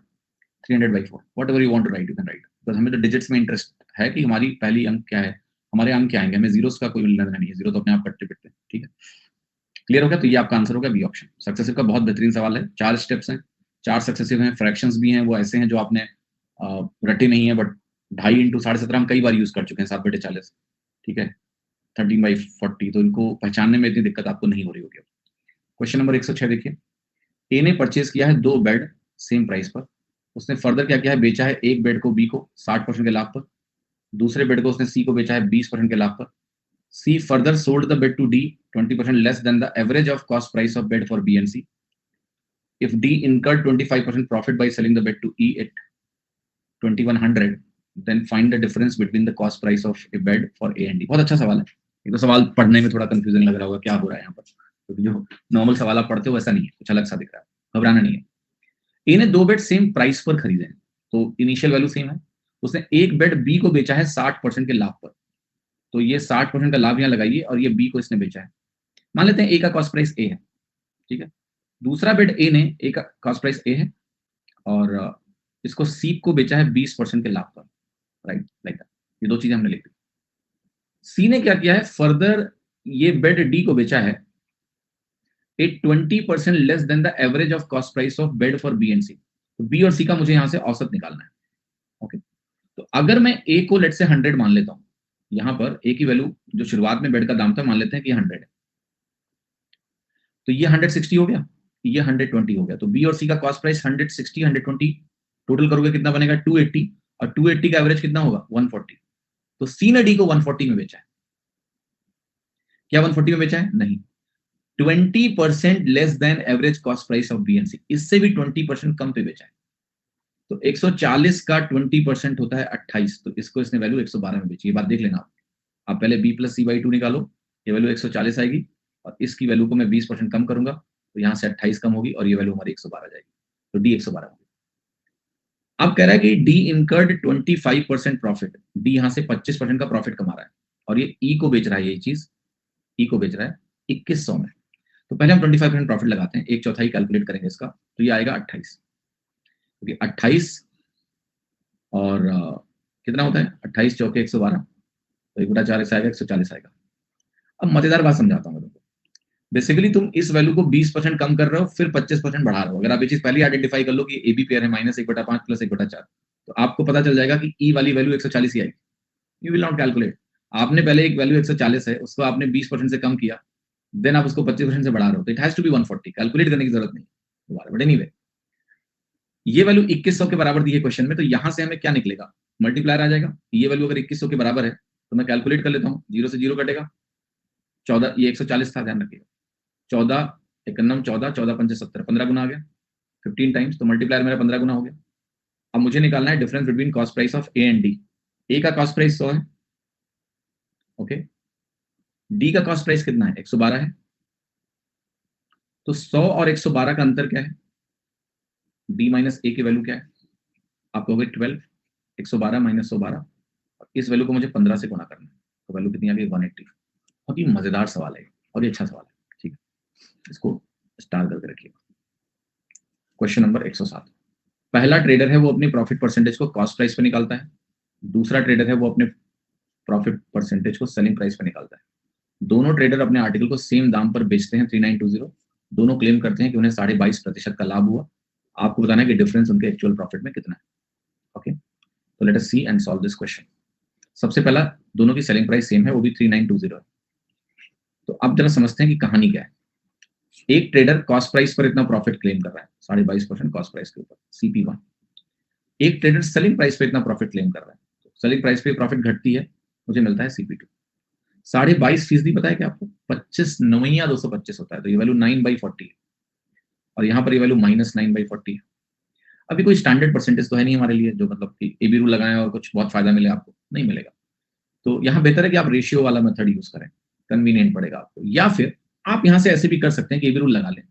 300/4, whatever you want to write you can write, because हमें तो डिजिट्स में इंटरेस्ट है कि हमारी पहली अंक क्या है, हमारे अंक क्या आएंगे, हमें जीरोस का कोई लेना नहीं है, जीरो तो अपने आप कटते पिटते हैं। ठीक है, क्लियर हो गया, तो ये आपका आंसर होगा बी ऑप्शन। सक्सेसिव का बहुत बेहतरीन सवाल है, 4 स्टेप्स हैं, 4 सक्सेसिव हैं, फ्रैक्शंस भी हैं, वो ऐसे हैं जो आपने रटे नहीं है, बट 2.5 × 17.5 हम कई बार यूज कर चुके हैं, 7/40। ठीक है, 13/40, तो इनको पहचानने में इतनी दिक्कत आपको नहीं हो रही होगी। क्वेश्चन नंबर 106 देखिए, ए ने परचेज किया है 2 बेड सेम प्राइस पर, उसने फर्दर क्या किया है, बेचा है एक बेड को बी को 60% के लाभ पर, दूसरे बेड को उसने सी को बेचा है 20% के लाभ पर। C further sold the bed to D 20% less than the average of cost price of bed for B and C. If D incurred 25% profit by selling the bed to E at 2100, then find the difference between the cost price of a bed for A and D. बहुत अच्छा सवाल है, ये तो सवाल पढ़ने में थोड़ा कंफ्यूजन लग रहा होगा, क्या हो रहा है यहाँ पर, क्योंकि जो नॉर्मल सवाल आप पढ़ते हो वैसा नहीं है, कुछ अलग सा दिख रहा है, घबराना नहीं है। ए ने 2 बेड सेम प्राइस पर खरीदे हैं, तो इनिशियल वैल्यू सेम है, उसने एक बेड बी को बेचा है 60% के लाभ पर, तो ये 60% का लाभ यहाँ लगाइए, और ये बी को इसने बेचा है, मान लेते हैं ए का कॉस्ट प्राइस ए है। ठीक है, दूसरा बेड ए ने, ए का कॉस्ट प्राइस ए है, और इसको सी को बेचा है 20% के लाभ पर, राइट, लाइक दैट। ये दो चीजें हमने लिख दी। सी ने क्या किया है, फर्दर ये बेड डी को बेचा है 20% less than the average of cost price of bed for B and C. तो बी और सी का मुझे यहां से औसत निकालना है। ओके, तो अगर मैं ए को लेट से 100 मान लेता हूं, यहां पर ए की वैल्यू जो शुरुआत में बेड का दाम था मान लेते हैं कि 100 है, तो ये 160 हो गया, ये 120 हो गया, तो बी और सी का कॉस्ट प्राइस 160 120 टोटल करोगे कितना बनेगा 280, और 280 का एवरेज कितना होगा 140। तो सी ने डी को 140 में बेचा है। क्या 140 में बेचा है? नहीं, 20% less then average cost price of BNC, इससे भी 20% कम पे बेचा है। तो 140 का 20% होता है 28, तो इसको इसने वैल्यू 112 में बेची। ये बात देख लेना आप पहले b प्लस सी बाई 2 निकालो, ये वैल्यू 140 आएगी, और इसकी वैल्यू को मैं 20% कम करूंगा तो यहाँ से 28 कम होगी, और ये वैल्यू हमारी 112 जाएगी, तो डी 112 होगी। अब कह रहा है कि डी इनकर्ड 25% प्रॉफिट, डी यहाँ से 25% का प्रॉफिट कमा रहा है, और ये ई को बेच रहा है, ये चीज ई को बेच रहा है 2100 में। तो पहले हम 25% प्रॉफिट लगाते हैं, 1/4 कैलकुलेट करेंगे इसका, तो ये आएगा 28, क्योंकि 28 और कितना होता है 28 चौके 112, तो 1/4 से आएगा 140 आएगा। अब मजेदार बात समझाता हूँ तुमको। बेसिकली तुम इस वैल्यू को 20% कम कर रहे हो, फिर 25% बढ़ा रहे हो। अगर आप ये चीज पहले आइडेंटिफाई कर लो कि ए बी पेयर है -1/5 प्लस 1/4, तो आपको पता चल जाएगा कि ई वाली वैल्यू 140 ही आएगी। You will not calculate. आपने पहले एक वैल्यू 140 है, उसको आपने 20% से कम किया, देन आप उसको 25% से बढ़ा रहे हो, तो it has to be 140। Calculate करने की जरूरत नहीं दोबारा, बट एनीवे ये वैल्यू 2100 के बराबर दी है क्वेश्चन में, तो यहां से हमें क्या निकलेगा, मल्टीप्लायर आ जाएगा। ये वैल्यू अगर 2100 के बराबर है तो मैं कैलकुलेट कर लेता हूँ, 0 से 0 कटेगा, 14, ये 140 था, ध्यान रखिएगा, 14 एकन्नम 14, 14 पंचे 70, 15 गुना आ गया 15 टाइम्स, तो मल्टीप्लायर मेरा 15 गुना हो गया। अब मुझे निकालना है difference between cost price of A and D. A का कॉस्ट प्राइस 100 है, ओके, डी का कॉस्ट प्राइस कितना है 112 है, तो 100 और 112 का अंतर क्या है, डी माइनस ए की वैल्यू क्या है, आप कहोगे 12, 112 माइनस 112, और इस वैल्यू को मुझे 15 से गुणा करना है, तो वैल्यू कितनी आ गई 180। बहुत ही मजेदार सवाल है और ये अच्छा सवाल है, ठीक है, इसको स्टार करके रखिएगा। क्वेश्चन नंबर 107, पहला ट्रेडर है वो अपनी प्रॉफिट परसेंटेज को कॉस्ट प्राइस पे निकालता है, दूसरा ट्रेडर है वो अपने प्रॉफिट परसेंटेज को सेलिंग प्राइस पे निकालता है। दोनों ट्रेडर अपने आर्टिकल को सेम दाम पर बेचते हैं 3920, दोनों क्लेम करते हैं कि उन्हें 22.5% का लाभ हुआ। आपको बताना है कि डिफरेंस उनके एक्चुअल प्रॉफिट में कितना है। ओके, तो let us see and solve this question. सबसे पहला, दोनों की सेलिंग प्राइस सेम है, वो भी 3920 है। तो अब जरा समझते हैं कि कहानी क्या है। एक ट्रेडर कॉस्ट प्राइस पर इतना प्रॉफिट क्लेम कर रहा है, 22.5% कॉस्ट प्राइस के ऊपर, CP1। एक ट्रेडर सेलिंग प्राइस पे इतना प्रॉफिट क्लेम कर रहा है, तो सेलिंग प्राइस पे प्रॉफिट घटती है, मुझे मिलता है CP2। 22.5% पता है क्या आपको, 25 9 225 होता है, तो ये वैल्यू 9/40 है, और यहाँ पर ये वैल्यू -9/40 है। अभी कोई स्टैंडर्ड परसेंटेज तो है नहीं हमारे लिए, जो मतलब कि AB रूल लगाएं और कुछ बहुत फायदा मिले आपको, नहीं मिलेगा। तो यहाँ बेहतर है कि आप रेशियो वाला मेथड यूज करें, कन्वीनियंट पड़ेगा आपको, या फिर आप यहाँ से ऐसे भी कर सकते हैं कि AB रूल लगा लें।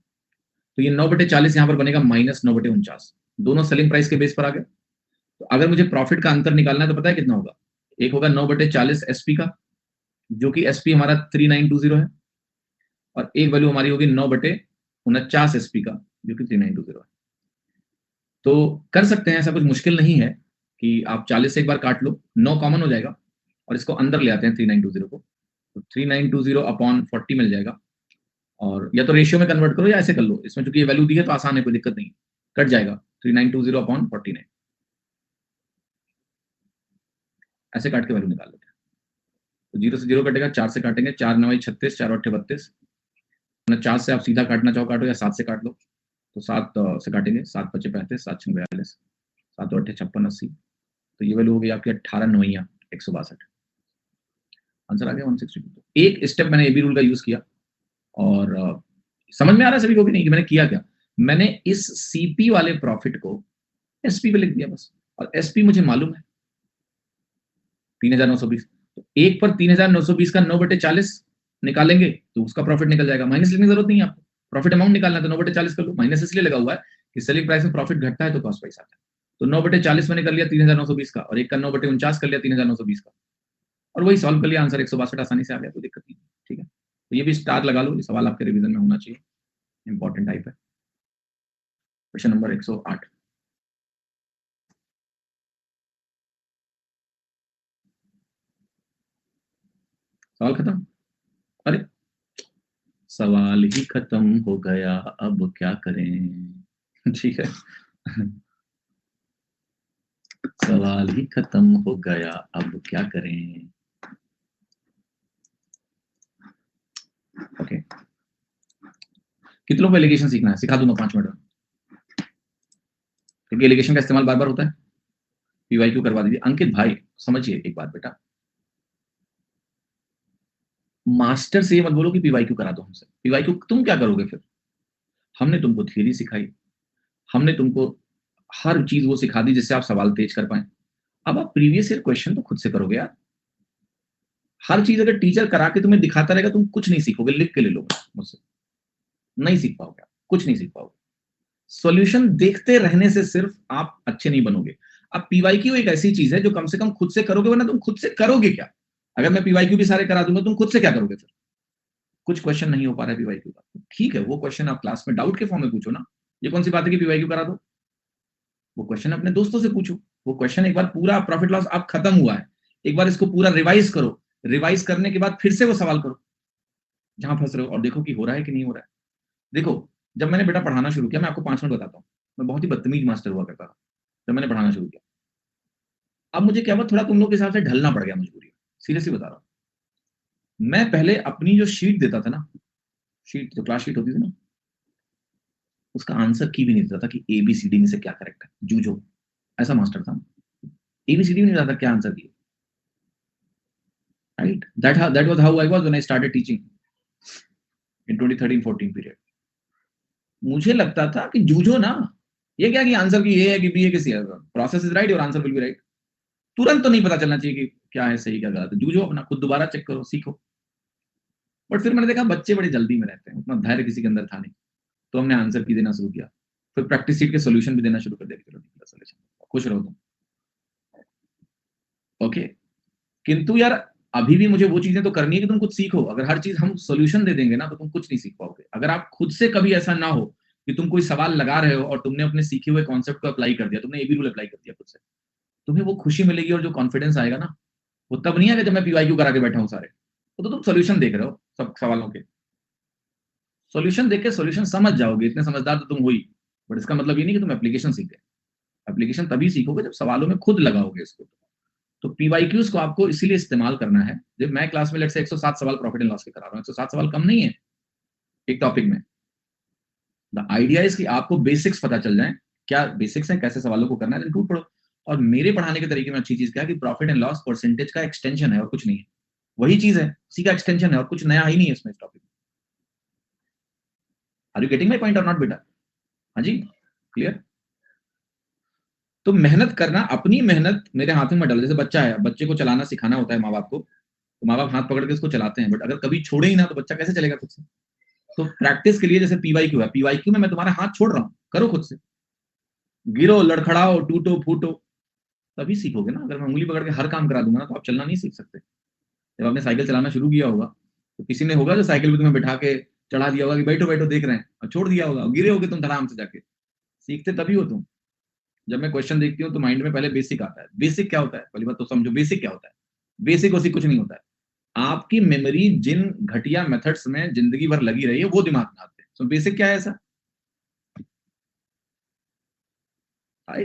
तो ये 9/40 यहाँ पर बनेगा -9/49, दोनों सेलिंग प्राइस के बेस पर आ गए। तो अगर मुझे प्रॉफिट का अंतर निकालना है तो पता है कितना होगा, एक होगा 9/40 SP का, जो कि SP हमारा 3920 है, और एक वैल्यू हमारी होगी 9/49 SP का, जो कि 3920 है। तो कर सकते हैं, ऐसा कुछ मुश्किल नहीं है कि आप 40 से एक बार काट लो, 9 कॉमन हो जाएगा, और इसको अंदर ले आते हैं 3920 को, तो 3920 अपॉन 40 मिल जाएगा। और या तो रेशियो में कन्वर्ट करो या ऐसे कर लो, इसमें चूंकि ये वैल्यू दी है तो आसान है, कोई दिक्कत नहीं, कट जाएगा 3920 अपॉन 49, ऐसे काट के वैल्यू निकाल लेते हैं। तो 0 से 0 कटेगा, 4 से काटेंगे, 4 9 36, 4 8 32, 49 से आप सीधा काटना चाहो काटो, या 7 से काट लो, तो 7 से काटेंगे, 7 5 35, 7 6 42, 7 8 56 80, तो ये वैल्यू हो गई आपकी 18 9 162, आंसर आ गया 162। एक स्टेप मैंने एबी रूल का यूज किया, और समझ में आ रहा है सभी को कि नहीं कि मैंने किया क्या, मैंने इस CP वाले प्रॉफिट को SP पे लिख दिया बस, और SP मुझे मालूम है 3920, तो एक पर 3920 का 9/40 निकालेंगे तो उसका प्रॉफिट निकल जाएगा, माइनस लिखने की जरूरत नहीं है आपको, प्रॉफिट अमाउंट निकालना है तो 9/40 कर लो, माइनस इसलिए लगा हुआ है कि सेलिंग प्राइस में प्रॉफिट घटता है तो कॉस्ट प्राइस आता है। तो 9/40 मैंने कर लिया 3920 का, और एक का 9/49 कर लिया 3920 का, और वही सॉल्व कर लिया, आंसर 162 आसानी से आ गया, कोई दिक्कत नहीं, ठीक है। तो ये भी स्टार लगा लो, ये सवाल आपके रिवीजन में होना चाहिए, इंपॉर्टेंट टाइप है। क्वेश्चन नंबर 108, सवाल खत्म, अरे सवाल ही खत्म हो गया, अब क्या करें, ठीक है, सवाल ही खत्म हो गया, अब क्या करें, ओके। कितनों को एलिगेशन सीखना है, सिखा दूंगा 5 मिनट में, क्योंकि एलिगेशन का इस्तेमाल बार बार होता है। पीवाईक्यू करवा दीजिए। अंकित भाई समझिए एक बात बेटा, मास्टर से ये मत बोलो कि पीवाईक्यू करा दो हमसे। पीवाईक्यू तुम क्या करोगे फिर? हमने तुमको थ्योरी सिखाई, हमने तुमको हर चीज वो सिखा दी जिससे आप सवाल तेज कर पाए। अब आप प्रीवियस ईयर क्वेश्चन तो खुद से करोगे यार। हर चीज अगर टीचर करा के तुम्हें दिखाता रहेगा तुम कुछ नहीं सीखोगे। लिख के ले लो मुझसे, नहीं सीख पाओगे, कुछ नहीं सीख पाओगे। सॉल्यूशन देखते रहने से सिर्फ आप अच्छे नहीं बनोगे। अब पीवाईक्यू एक ऐसी चीज है जो कम से कम खुद से करोगे, वरना तुम खुद से करोगे क्या? अगर मैं पीवाईक्यू भी सारे करा दूंगा तुम खुद से क्या करोगे फिर? कुछ क्वेश्चन नहीं हो पा रहा है पीवाईक्यू का, ठीक है, वो क्वेश्चन आप क्लास में डाउट के फॉर्म में पूछो ना। ये कौन सी बात है कि पीवाईक्यू करा दो? वो क्वेश्चन अपने दोस्तों से पूछो। वो क्वेश्चन एक बार पूरा प्रॉफिट लॉस आप खत्म हुआ है, एक बार इसको पूरा रिवाइज करो। रिवाइज करने के बाद फिर से वो सवाल करो जहां फंस रहे हो, और देखो कि हो रहा है कि नहीं हो रहा है। देखो, जब मैंने बेटा पढ़ाना शुरू किया, मैं आपको 5 मिनट बताता हूँ, मैं बहुत ही बदतमीज मास्टर हुआ करता था जब मैंने पढ़ाना शुरू किया। अब मुझे क्या हुआ, थोड़ा तुम लोग के हिसाब से ढलना पड़ गया, मजबूरी, सीरियसली बता रहा हूँ। मैं पहले अपनी जो शीट देता था ना, शीट जो क्लास शीट होती थी ना, उसका आंसर की भी नहीं देता था कि एबीसीडी में से क्या करेक्ट है, जूझो। ऐसा मास्टर था। एबीसीडी में नहीं बताता क्या आंसर दिए। Right, that was how I was when I started teaching in 2013-14 period. मुझे लगता था कि जूझो ना, ये क्या कि आंसर की ए है कि बी है कि सी है, प्रोसेस इज राइट और आंसर विल बी राइट। तुरंत तो नहीं पता चलना चाहिए कि क्या है सही क्या गलत है। जूझो अपना, खुद दोबारा चेक करो, सीखो। बट फिर मैंने देखा बच्चे बड़ी जल्दी में रहते हैं, उतना धैर्य किसी के अंदर था नहीं, तो हमने आंसर की देना शुरू किया। फिर प्रैक्टिस सीट के सोल्यूशन भी देना शुरू कर दिया। खुश रहो तुम, ओके। किंतु यार अभी भी मुझे वो चीजें तो करनी है कि तुम कुछ सीखो। अगर हर चीज हम सोल्यूशन दे देंगे ना तो तुम कुछ नहीं सीख पाओगे। अगर आप खुद से कभी ऐसा ना हो कि तुम कोई सवाल लगा रहे हो और तुमने अपने सीखे हुए कॉन्सेप्ट को अप्लाई कर दिया, तुमने एबी रूल अप्लाई कर दिया खुद से, तुम्हें वो खुशी मिलेगी और जो कॉन्फिडेंस आएगा ना, वो तब नहीं आएगा जब मैं पीवाईक्यू करा के बैठा हूँ सारे। तो तुम सोल्यूशन देख रहे हो सब सवालों के, सोल्यूशन देख के सोल्यूशन समझ जाओगे, इतने समझदार तो तुम हुई। बट इसका मतलब ये नहीं कि तुम एप्लीकेशन सीख गए। एप्लीकेशन तभी सीखोगे जब सवालों में खुद लगाओगे इसको। तो पीवाईक्यूज को आपको इसीलिए इस्तेमाल करना है। जब मैं क्लास में लेट से 107 सवाल प्रॉफिट एंड लॉस के करा रहा हूँ, 107 सवाल कम नहीं है एक टॉपिक में। द आइडिया इज कि आपको बेसिक्स पता चल जाए, क्या बेसिक्स है, कैसे सवालों को करना है, टूट पड़ो। और मेरे पढ़ाने के तरीके में अच्छी चीज क्या है कि प्रॉफिट एंड लॉस परसेंटेज का एक्सटेंशन है और कुछ नहीं है। वही चीज है, उसी का एक्सटेंशन है और कुछ नया ही नहीं है इसमें, इस टॉपिक में। Are you getting my point or not बेटा? हाँ जी, क्लियर। तो मेहनत करना, अपनी मेहनत मेरे हाथ में मत डालो। जैसे बच्चा है, बच्चे को चलाना सिखाना होता है माँ बाप को, तो माँ बाप हाथ पकड़ के उसको चलाते हैं। बट अगर कभी छोड़े ही ना तो बच्चा कैसे चलेगा खुद से? तो प्रैक्टिस के लिए जैसे पीवाईक्यू है, पीवाईक्यू में मैं तुम्हारा हाथ छोड़ रहा हूँ, करो खुद से, गिरो, लड़खड़ाओ, टूटो फूटो, तभी सीखोगे ना। अगर मैं उंगली पकड़ के हर काम करा दूंगा ना तो आप चलना नहीं सीख सकते। जब आपने साइकिल चलाना शुरू किया होगा तो किसी ने होगा जो साइकिल पे तुम्हें बैठा के चढ़ा दिया होगा कि बैठो बैठो देख रहे हैं, और छोड़ दिया होगा, गिरे होगे तुम आराम से जाके। सीखते तभी हो तुम। जब मैं क्वेश्चन देखती हूँ तो माइंड में पहले बेसिक आता है। बेसिक क्या होता है पहली बात तो समझो, बेसिक क्या होता है। बेसिक वैसी कुछ नहीं होता है। आपकी मेमोरी जिन घटिया मेथड्स में जिंदगी भर लगी रही है वो दिमाग में आते हैं। सो बेसिक क्या है ऐसा?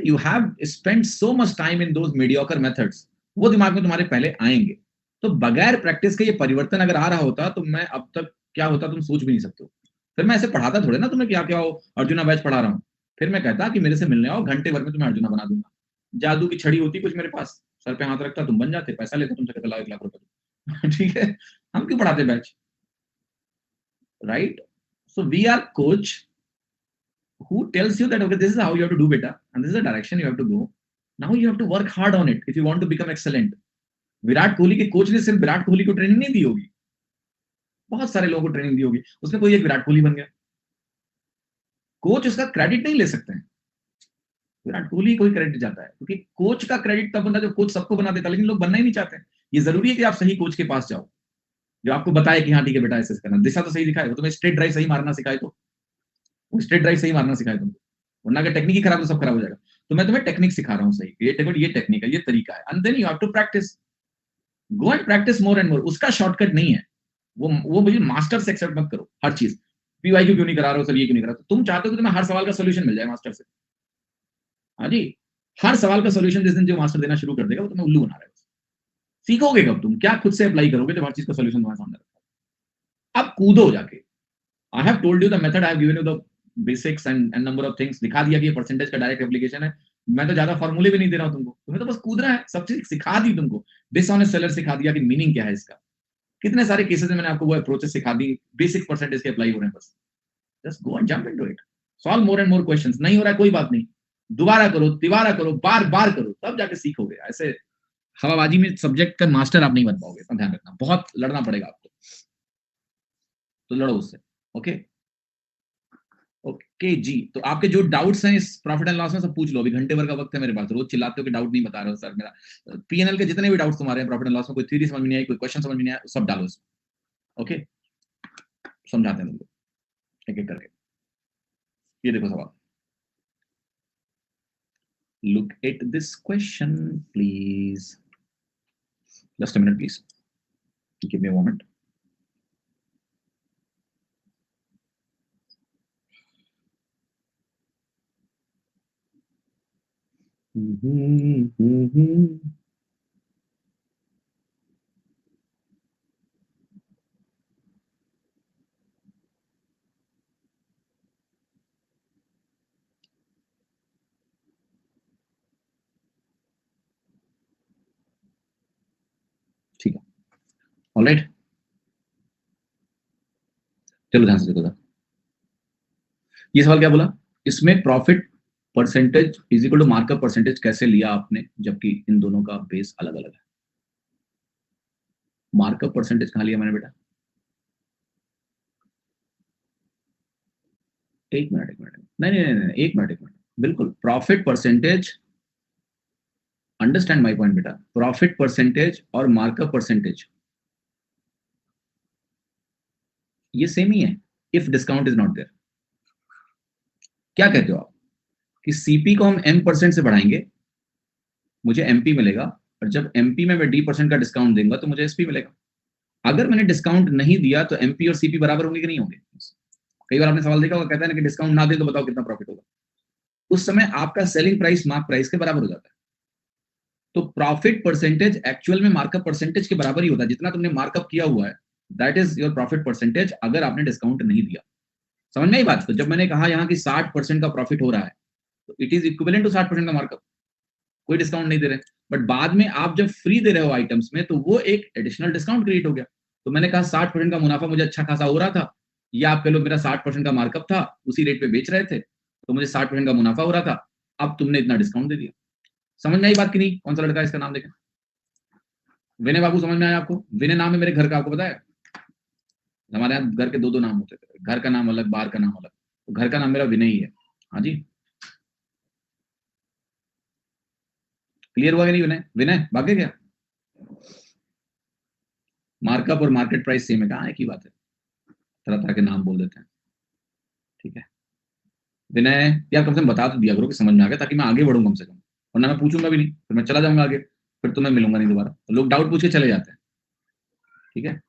You have spend so much time in those mediocre methods, वो दिमाग में तुम्हारे पहले आएंगे। तो बगैर प्रैक्टिस के ये परिवर्तन अगर आ रहा होता तो मैं अब तक क्या होता तुम सोच भी नहीं सकते हो। फिर मैं ऐसे पढ़ाता थोड़े ना तुम्हें, क्या क्या हो अर्जुना बैच पढ़ा रहा हूँ। फिर मैं कहता कि मेरे से मिलने आओ, घंटे भर में तुम्हें अर्जुना बना दूंगा। जादू की छड़ी होती कुछ मेरे पास, सर पे हाथ रखता, तुम बन जाते, पैसा लेते तुमसे, कहते लाओ 1 लाख रुपए। ठीक है, हम क्यों पढ़ाते batch? Right. So we are coach who tells you that okay, this is how you have to do beta and this is the direction you have to go. Now you have to work hard on it if you want to become excellent. Virat Kohli के coach ने सिर्फ विराट कोहली को training नहीं दी होगी, बहुत सारे लोगों को ट्रेनिंग दी होगी, उसमें कोई एक विराट कोहली बन गया। कोच उसका क्रेडिट नहीं ले सकते हैं, विराट कोहली कोई क्रेडिट जाता है, क्योंकि कोच का क्रेडिट तब बनता है जब कोच सबको बना देता है। लेकिन लोग बनना ही नहीं चाहते। ये जरूरी है कि आप सही कोच के पास जाओ जो आपको बताए कि हाँ ठीक है बेटा ऐसे करना, दिशा तो सही दिखाए, वो तुम्हें स्ट्रेट ड्राइव सही मारना सिखाए, तो स्ट्रेट ड्राइव सही मारना सिखाए तुमको, वरना अगर टेक्निक ही खराब तो सब खराब हो जाएगा। तो मैं तुम्हें टेक्निक सिखा रहा हूँ सही, ये टेक्निक है, ये तरीका है, and then you have to practise, go and practise more and more. उसका शॉर्टकट नहीं है वो मुझे मास्टर से एक्सेप्ट मत करो हर चीज। पीवाईक्यू क्यों नहीं करा रहे हो सर, ये क्यों नहीं करा, तो तुम चाहते हो कि तुम्हें हर सवाल का सोल्यूशन मिल जाए मास्टर से। हाँ जी, हर सवाल का सोल्यूशन जिस दिन जो मास्टर देना शुरू कर देगा वो तुम्हें उल्लू बना रहा है। सीखोगे कब तुम? क्या खुद से अप्लाई करोगे जब हर चीज का सोल्यूशन तुम्हारे सामने रखा है? अब कूदो जाके। I have told you the method, I have given you the basics and number of things, दिखा दिया कि ये परसेंटेज का डायरेक्ट एप्लीकेशन है। मैं तो ज्यादा फॉर्मूले भी नहीं दे रहा हूँ तुमको, तुम्हें तो बस कूदना है, सब चीज सिखा दी तुमको। डिसऑनेस्ट सेलर सिखा दिया कि मीनिंग क्या है इसका। कितने सारे केसेस में मैंने आपको वो अप्रोचेस सिखा दी, बेसिक परसेंटेज के अप्लाई हो रहे हैं बस। Just go and jump into it, solve more and more questions. नहीं हो रहा है कोई बात नहीं, दोबारा करो, तिबारा करो, बार बार करो, तब जाके सीखोगे। ऐसे हवाबाजी में सब्जेक्ट का मास्टर आप नहीं बन पाओगे, ध्यान रखना, बहुत लड़ना पड़ेगा आपको, तो लड़ो उससे। ओके ओके जी। तो आपके जो डाउट्स हैं इस प्रॉफिट एंड लॉस में सब पूछ लो, अभी घंटे भर का वक्त है मेरे पास। रोज चिल्लाते हो कि डाउट नहीं बता रहे हो सर मेरा। पीएनएल के जितने भी डाउट्स तुम्हारे हैं प्रॉफिट एंड लॉस में, कोई थ्योरी समझ में नहीं आई, कोई क्वेश्चन समझ में नहीं आया, सब डालो इसमें। ओके, समझाते हैं तुमको एक एक करके। ये देखो सवाल, look at this question please, just a minute please, give me a moment. ठीक है, ऑलराइट, चलो ध्यान से देखो। ये सवाल क्या बोला, इसमें profit percentage is equal to markup percentage कैसे लिया आपने, जबकि इन दोनों का बेस अलग अलग है। मार्कअप परसेंटेज कहां लिया मैंने बेटा, एक मिनट, नहीं नहीं नहीं, नहीं एक मिनट, बिल्कुल profit percentage, understand my point बेटा। प्रॉफिट परसेंटेज और मार्कअप परसेंटेज ये सेम ही है, if discount is not there. क्या कहते हो आप कि सीपी को हम m% से बढ़ाएंगे, मुझे एमपी मिलेगा, और जब एमपी में मैं d% का डिस्काउंट दूंगा तो मुझे एसपी मिलेगा। अगर मैंने डिस्काउंट नहीं दिया तो एमपी और सीपी बराबर होंगे कि नहीं होंगे। कई बार आपने सवाल देखा होगा, कहता है ना कि डिस्काउंट ना दे तो बताओ कितना प्रॉफिट होगा। उस समय आपका सेलिंग प्राइस मार्क प्राइस के बराबर हो जाता है। तो प्रॉफिट परसेंटेज एक्चुअल में मार्कअप परसेंटेज के बराबर ही होता है। जितना तुमने मार्कअप किया हुआ है that is your profit percentage, अगर आपने डिस्काउंट नहीं दिया। समझ में आई बात। तो जब मैंने कहा यहाँ की 60% का प्रॉफिट हो रहा है तो इट इज इक्विवेलेंट टू 60% का मार्कअप, कोई डिस्काउंट नहीं दे रहे। बट बाद में आप जब फ्री दे रहे हो आइटम्स में तो वो एक एडिशनल डिस्काउंट क्रिएट हो गया। तो मैंने कहा 60% का मुनाफा मुझे अच्छा खासा हो रहा था, या आप कह लो मेरा 60% का मार्कअप था, उसी रेट पे बेच रहे थे तो मुझे 60% का मुनाफा हो रहा था। अब तुमने इतना डिस्काउंट दे दिया। समझ में आई बात की नहीं। कौन सा लड़का है, इसका नाम देखें, विनय बाबू। समझ में आया आपको, विनय नाम है मेरे घर का, आपको पता है हमारे यहाँ घर के दो दो नाम होते थे, घर का नाम अलग, बाहर का नाम अलग। तो घर का नाम मेरा विनय ही है। हाँ जी, क्लियर हुआ कि नहीं विनय, विनय भाग्य क्या। मार्कअप और मार्केट प्राइस सेम है, कहाँ है की बात है, तरह तरह के नाम बोल देते हैं। ठीक है विनय, यार कम से कम बता तो दिया करो कि समझ में आ गया, ताकि मैं आगे बढ़ूँ कम से कम, वरना मैं पूछूंगा भी नहीं, फिर मैं चला जाऊंगा आगे, फिर तुम्हें मिलूंगा नहीं दोबारा। तो लोग डाउट पूछ के चले जाते हैं। ठीक है,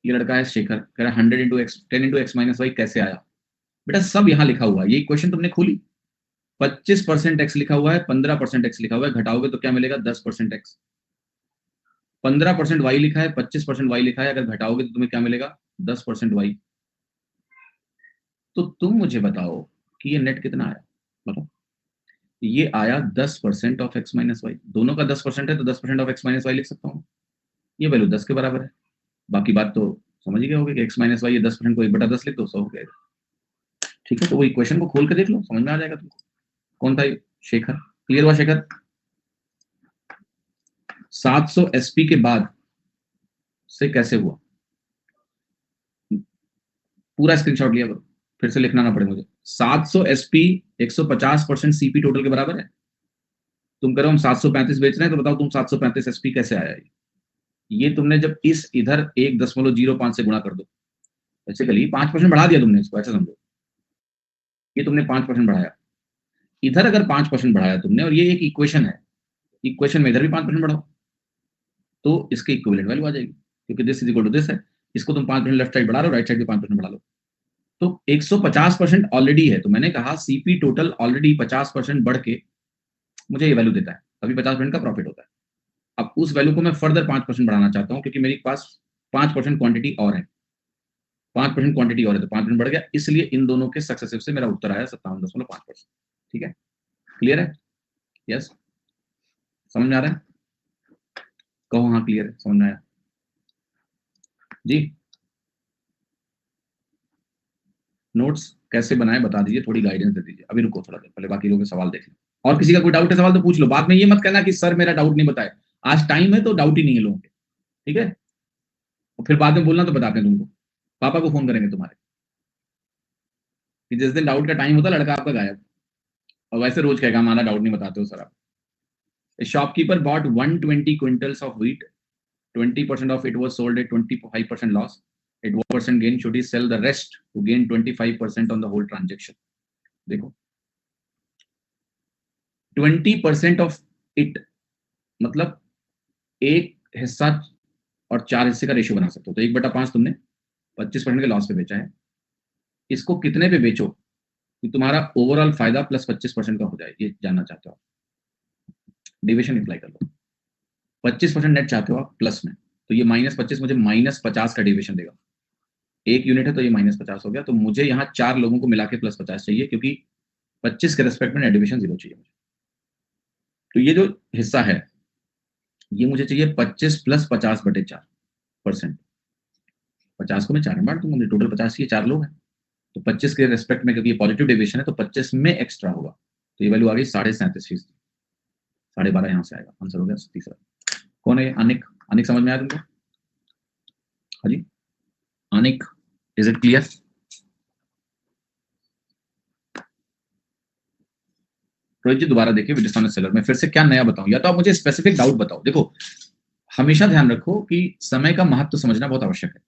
ये लड़का है शेखर, कह रहा 100 into X 10 into X minus Y कैसे आया। बेटा सब यहाँ लिखा हुआ है, ये क्वेश्चन तुमने खोली, 25% एक्स लिखा हुआ है, 15% एक्स लिखा हुआ है, घटाओगे तो क्या मिलेगा 10% एक्स। 15% वाई लिखा है, 25% वाई लिखा है, अगर घटाओगे तो तुम्हें क्या मिलेगा 10% वाई। तो तुम मुझे बताओ कि ये नेट कितना आया, बताओ। ये आया 10% ऑफ एक्स माइनस वाई, दोनों का 10% है तो 10% ऑफ एक्स माइनस वाई लिख सकता हूँ। ये वैल्यू 10 के बराबर है। बाकी बात तो समझ ही गए होगे कि एक्स माइनस वाई 10% को 1/10 लिख दो, 100 हो जाएगा। ठीक है, तो वो इक्वेशन को खोल के देख लो, समझ में आ जाएगा तुमको। कौन था ये, शेखर। क्लियर हुआ शेखर। 700 एसपी के बाद से कैसे हुआ, पूरा स्क्रीनशॉट लिया करो, फिर से लिखना ना पड़े मुझे। 700 एसपी 150% सीपी टोटल के बराबर है। तुम कह रहे हो हम 735 बेच रहे हैं, तो बताओ तुम 735 एसपी कैसे आया ये तुमने जब इस इधर 1.05 से गुणा कर दो, बेसिकली 5% बढ़ा दिया तुमने इसको, ऐसा समझो। ये तुमने 5% बढ़ाया, इधर अगर 5% बढ़ाया तुमने, और ये एक इक्वेशन है, इक्वेशन में इधर भी 5% बढ़ाओ तो इसके इक्विवेलेंट वैल्यू आ जाएगी, क्योंकि this is equal to this है। इसको तुम 5% लेफ्ट साइड बढ़ा लो, राइट साइड भी 5% बढ़ा लो, तो 150% ऑलरेडी है। तो मैंने कहा सीपी टोटल ऑलरेडी 50% बढ़ के मुझे ये वैल्यू देता है, अभी 50% का प्रॉफिट होता है। अब उस वैल्यू को मैं फर्दर 5% बढ़ाना चाहता हूँ, क्योंकि मेरे पास 5% क्वांटिटी और है। 5% क्वांटिटी और है तो 5% बढ़ गया, इसलिए इन दोनों के सक्सेसिव से मेरा उत्तर आया 57.5%। ठीक है, क्लियर है? यस, समझ में आ रहा है? कहो हाँ क्लियर है, समझ में आया जी। नोट्स कैसे बनाए बता दीजिए, थोड़ी गाइडेंस दे दीजिए। अभी रुको थोड़ा देर, पहले बाकी लोगों के सवाल देख लें। और किसी का कोई डाउट है सवाल तो पूछ लो, बाद में ये मत कहना कि सर मेरा डाउट नहीं बताए। आज टाइम है तो डाउट ही नहीं है लोगों के, ठीक है? और फिर बाद में बोलना तो बताते हैं तुमको, पापा को फोन करेंगे तुम्हारे कि जिस दिन डाउट का टाइम होता लड़का आपका गायब। और वैसे रोज कहेगा हमारा डाउट नहीं बताते हो सर आप। Shopkeeper bot 120 quintals of wheat, 20% of it was sold at 25% loss. At 1% gain, should he sell the rest to gain 25% on the whole transaction? देखो 20% of it मतलब एक हिस्सा और 4 हिस्से का रेशियो बना सकते हो। तो 1/5 तुमने 25% के लॉस पे बेचा है, इसको कितने पे बेचो कि तुम्हारा ओवरऑल फायदा प्लस 25% का हो जाए, ये जानना चाहते हो। डिविजन अप्लाई कर लो। 25% नेट चाहते हो आप प्लस में, तो ये -25 मुझे -50 का डिविजन देगा। एक यूनिट है तो ये -50 हो गया, तो मुझे यहाँ 4 लोगों को मिला के +50 चाहिए, क्योंकि 25 के रेस्पेक्ट में नेट डिविजन 0 चाहिए मुझे। तो ये जो हिस्सा है ये मुझे चाहिए 25 + 50/4%। 50 को मैं 4 में बांट दूंगा, टोटल 50 ये 4 लोग हैं, तो 25 के रेस्पेक्ट में, क्योंकि ये पॉजिटिव डिविजन है तो 25 में एक्स्ट्रा होगा, तो ये वैल्यू आ गई 37.5%। 12.5 यहाँ से आएगा, आंसर हो गया तीसरा। कौन है? अनिक। अनिक समझ में आया तुमको? हाँ जी Anik, is it clear? Rohit ji दोबारा देखिए डिस्काउंट सेलर में फिर से क्या नया बताऊं, या तो आप मुझे स्पेसिफिक डाउट बताओ। देखो हमेशा ध्यान रखो कि समय का महत्व समझना बहुत आवश्यक है।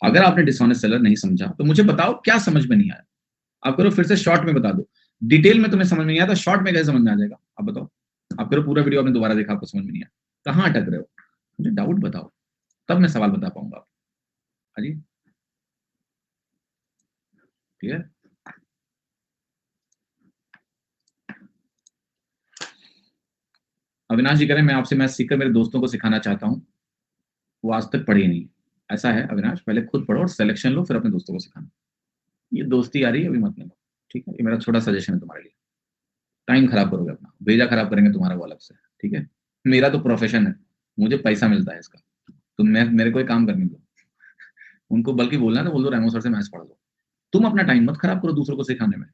अगर आपने डिस्काउंट सेलर नहीं समझा तो मुझे बताओ क्या समझ में नहीं आया। आप करो फिर से शॉर्ट में बता दो, डिटेल में तुम्हें समझ में नहीं आया तो शॉर्ट में कैसे समझ में आ जाएगा? आप बताओ। आप करो पूरा वीडियो आपने दोबारा देखा, आपको समझ में नहीं आया, कहाँ अटक रहे हो, मुझे डाउट बताओ, तब मैं सवाल बता पाऊंगा। हाँ जी क्लियर? अविनाश जी कह रहे हैं मैं आपसे मैथ सीखकर मेरे दोस्तों को सिखाना चाहता हूँ, वो आज तक पढ़ी नहीं। ऐसा है अविनाश, पहले खुद पढ़ो और सिलेक्शन लो, फिर अपने दोस्तों को सिखाना। ये दोस्ती आ रही है अभी मत लेना, ठीक है? ये मेरा छोटा सजेशन है तुम्हारे लिए। टाइम खराब करोगे अपना, भेजा खराब करेंगे तुम्हारा वो अलग से, ठीक है? मेरा तो प्रोफेशन है, मुझे पैसा मिलता है इसका, तो मैं मेरे को काम करने दो। उनको बल्कि बोलना है तो बोल दो रेमो सर से मैथ्स पढ़ लो। तुम अपना टाइम मत खराब करो दूसरों को सिखाने में,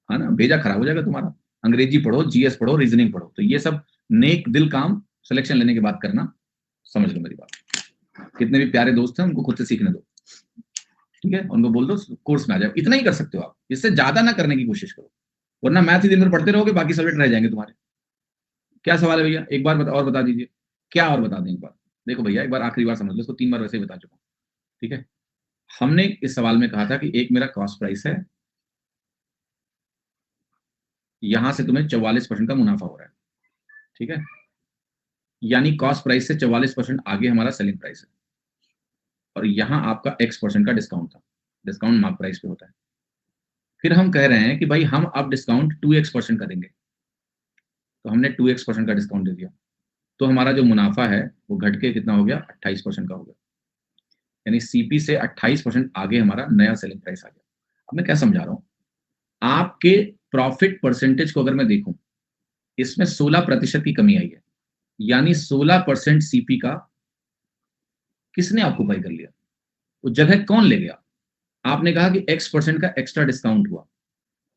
है ना? भेजा खराब हो जाएगा तुम्हारा। अंग्रेजी पढ़ो, जीएस पढ़ो, रीजनिंग पढ़ो, तो ये सब नेक दिल काम सिलेक्शन लेने के बाद करना। समझ लो मेरी बात। कितने भी प्यारे दोस्त हैं उनको खुद से सीखने दो, ठीक है? उनको बोल दो कोर्स में आ जाओ, इतना ही कर सकते हो आप, इससे ज्यादा ना करने की कोशिश करो, वरना मैथ ही दिन भर पढ़ते रहोगे, बाकी सब्जेक्ट रह जाएंगे तुम्हारे। क्या सवाल है भैया? एक बार और बता दीजिए। क्या और बता दें एक बार? देखो भैया एक बार आखिरी बार समझ लो, इसको 3 बार वैसे ही बता चुका हूँ, ठीक है? हमने इस सवाल में कहा था कि एक मेरा कॉस्ट प्राइस है, यहां से तुम्हें 44% का मुनाफा हो रहा है, ठीक है? यानी कॉस्ट प्राइस से 44% आगे हमारा सेलिंग प्राइस है, और यहां आपका X% का डिस्काउंट था। डिस्काउंट मार्क प्राइस पे होता है। फिर हम कह रहे हैं कि भाई हम अब डिस्काउंट 2x% का देंगे, तो हमने 2x% का डिस्काउंट दे दिया, तो हमारा जो मुनाफा है वो घट के कितना हो गया? 28% का हो गया। यानी सीपी से 28% आगे हमारा नया सेलिंग प्राइस आ गया। अब मैं क्या समझा रहा हूं, आपके प्रॉफिट परसेंटेज को अगर मैं देखूं, इसमें 16% की कमी आई है, यानी 16% सीपी का किसने ऑक्यूपाई कर लिया? वो जगह कौन ले गया? आपने कहा कि X% का एक्स्ट्रा डिस्काउंट हुआ,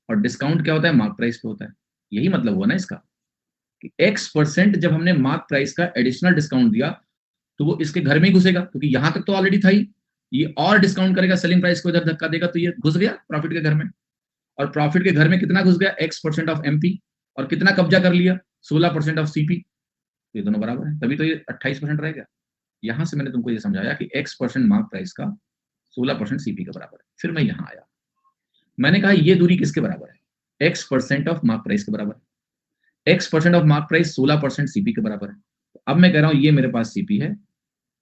और डिस्काउंट क्या होता है? मार्क प्राइस पे होता है। यही मतलब हुआ ना इसका, कि X% जब हमने मार्क प्राइस का एडिशनल डिस्काउंट दिया तो वो इसके घर में ही घुसेगा, क्योंकि यहां तक तो ऑलरेडी था ही, ये और डिस्काउंट करेगा, सेलिंग प्राइस को इधर धक्का देगा, तो ये घुस गया प्रॉफिट के घर में। और प्रॉफिट के घर में कितना घुस गया? X% ऑफ एमपी, और कितना कब्जा कर लिया? 16% ऑफ सीपी। ये दोनों बराबर है, तभी तो ये 28% रह गया। यहां से मैंने तुमको ये समझाया कि X% मार्क प्राइस का 16% सीपी का बराबर है। फिर मैं यहां आया, मैंने कहा ये दूरी किसके बराबर है? X% ऑफ मार्क प्राइस के बराबर है। X% of mark price 16% CP के बराबर है। तो अब मैं कह रहा हूं ये मेरे पास सीपी है,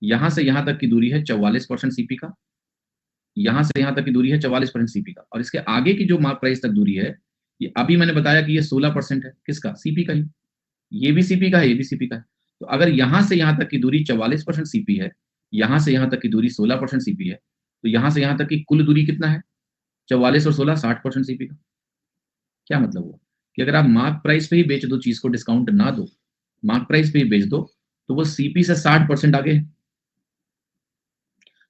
यहां से यहां तक की दूरी है 44% सीपी का, यहां से यहां तक की दूरी है 44% सीपी का, और इसके आगे की जो मार्क प्राइस तक दूरी है, ये अभी मैंने बताया कि ये 16% है, किसका? सीपी का ही। ये भी सीपी का है, ये भी सीपी का है। तो अगर यहां से यहां तक की दूरी 44% सीपी है, यहां से यहां तक की दूरी 16% सीपी है, तो यहां से यहां तक की कुल दूरी कितना है? 44 और 16 60% सीपी का। क्या मतलब हुआ कि अगर आप मार्क प्राइस पे ही बेच दो, चीज को डिस्काउंट ना दो, मार्क प्राइस पे ही बेच दो, तो वो सीपी से 60% आगे है।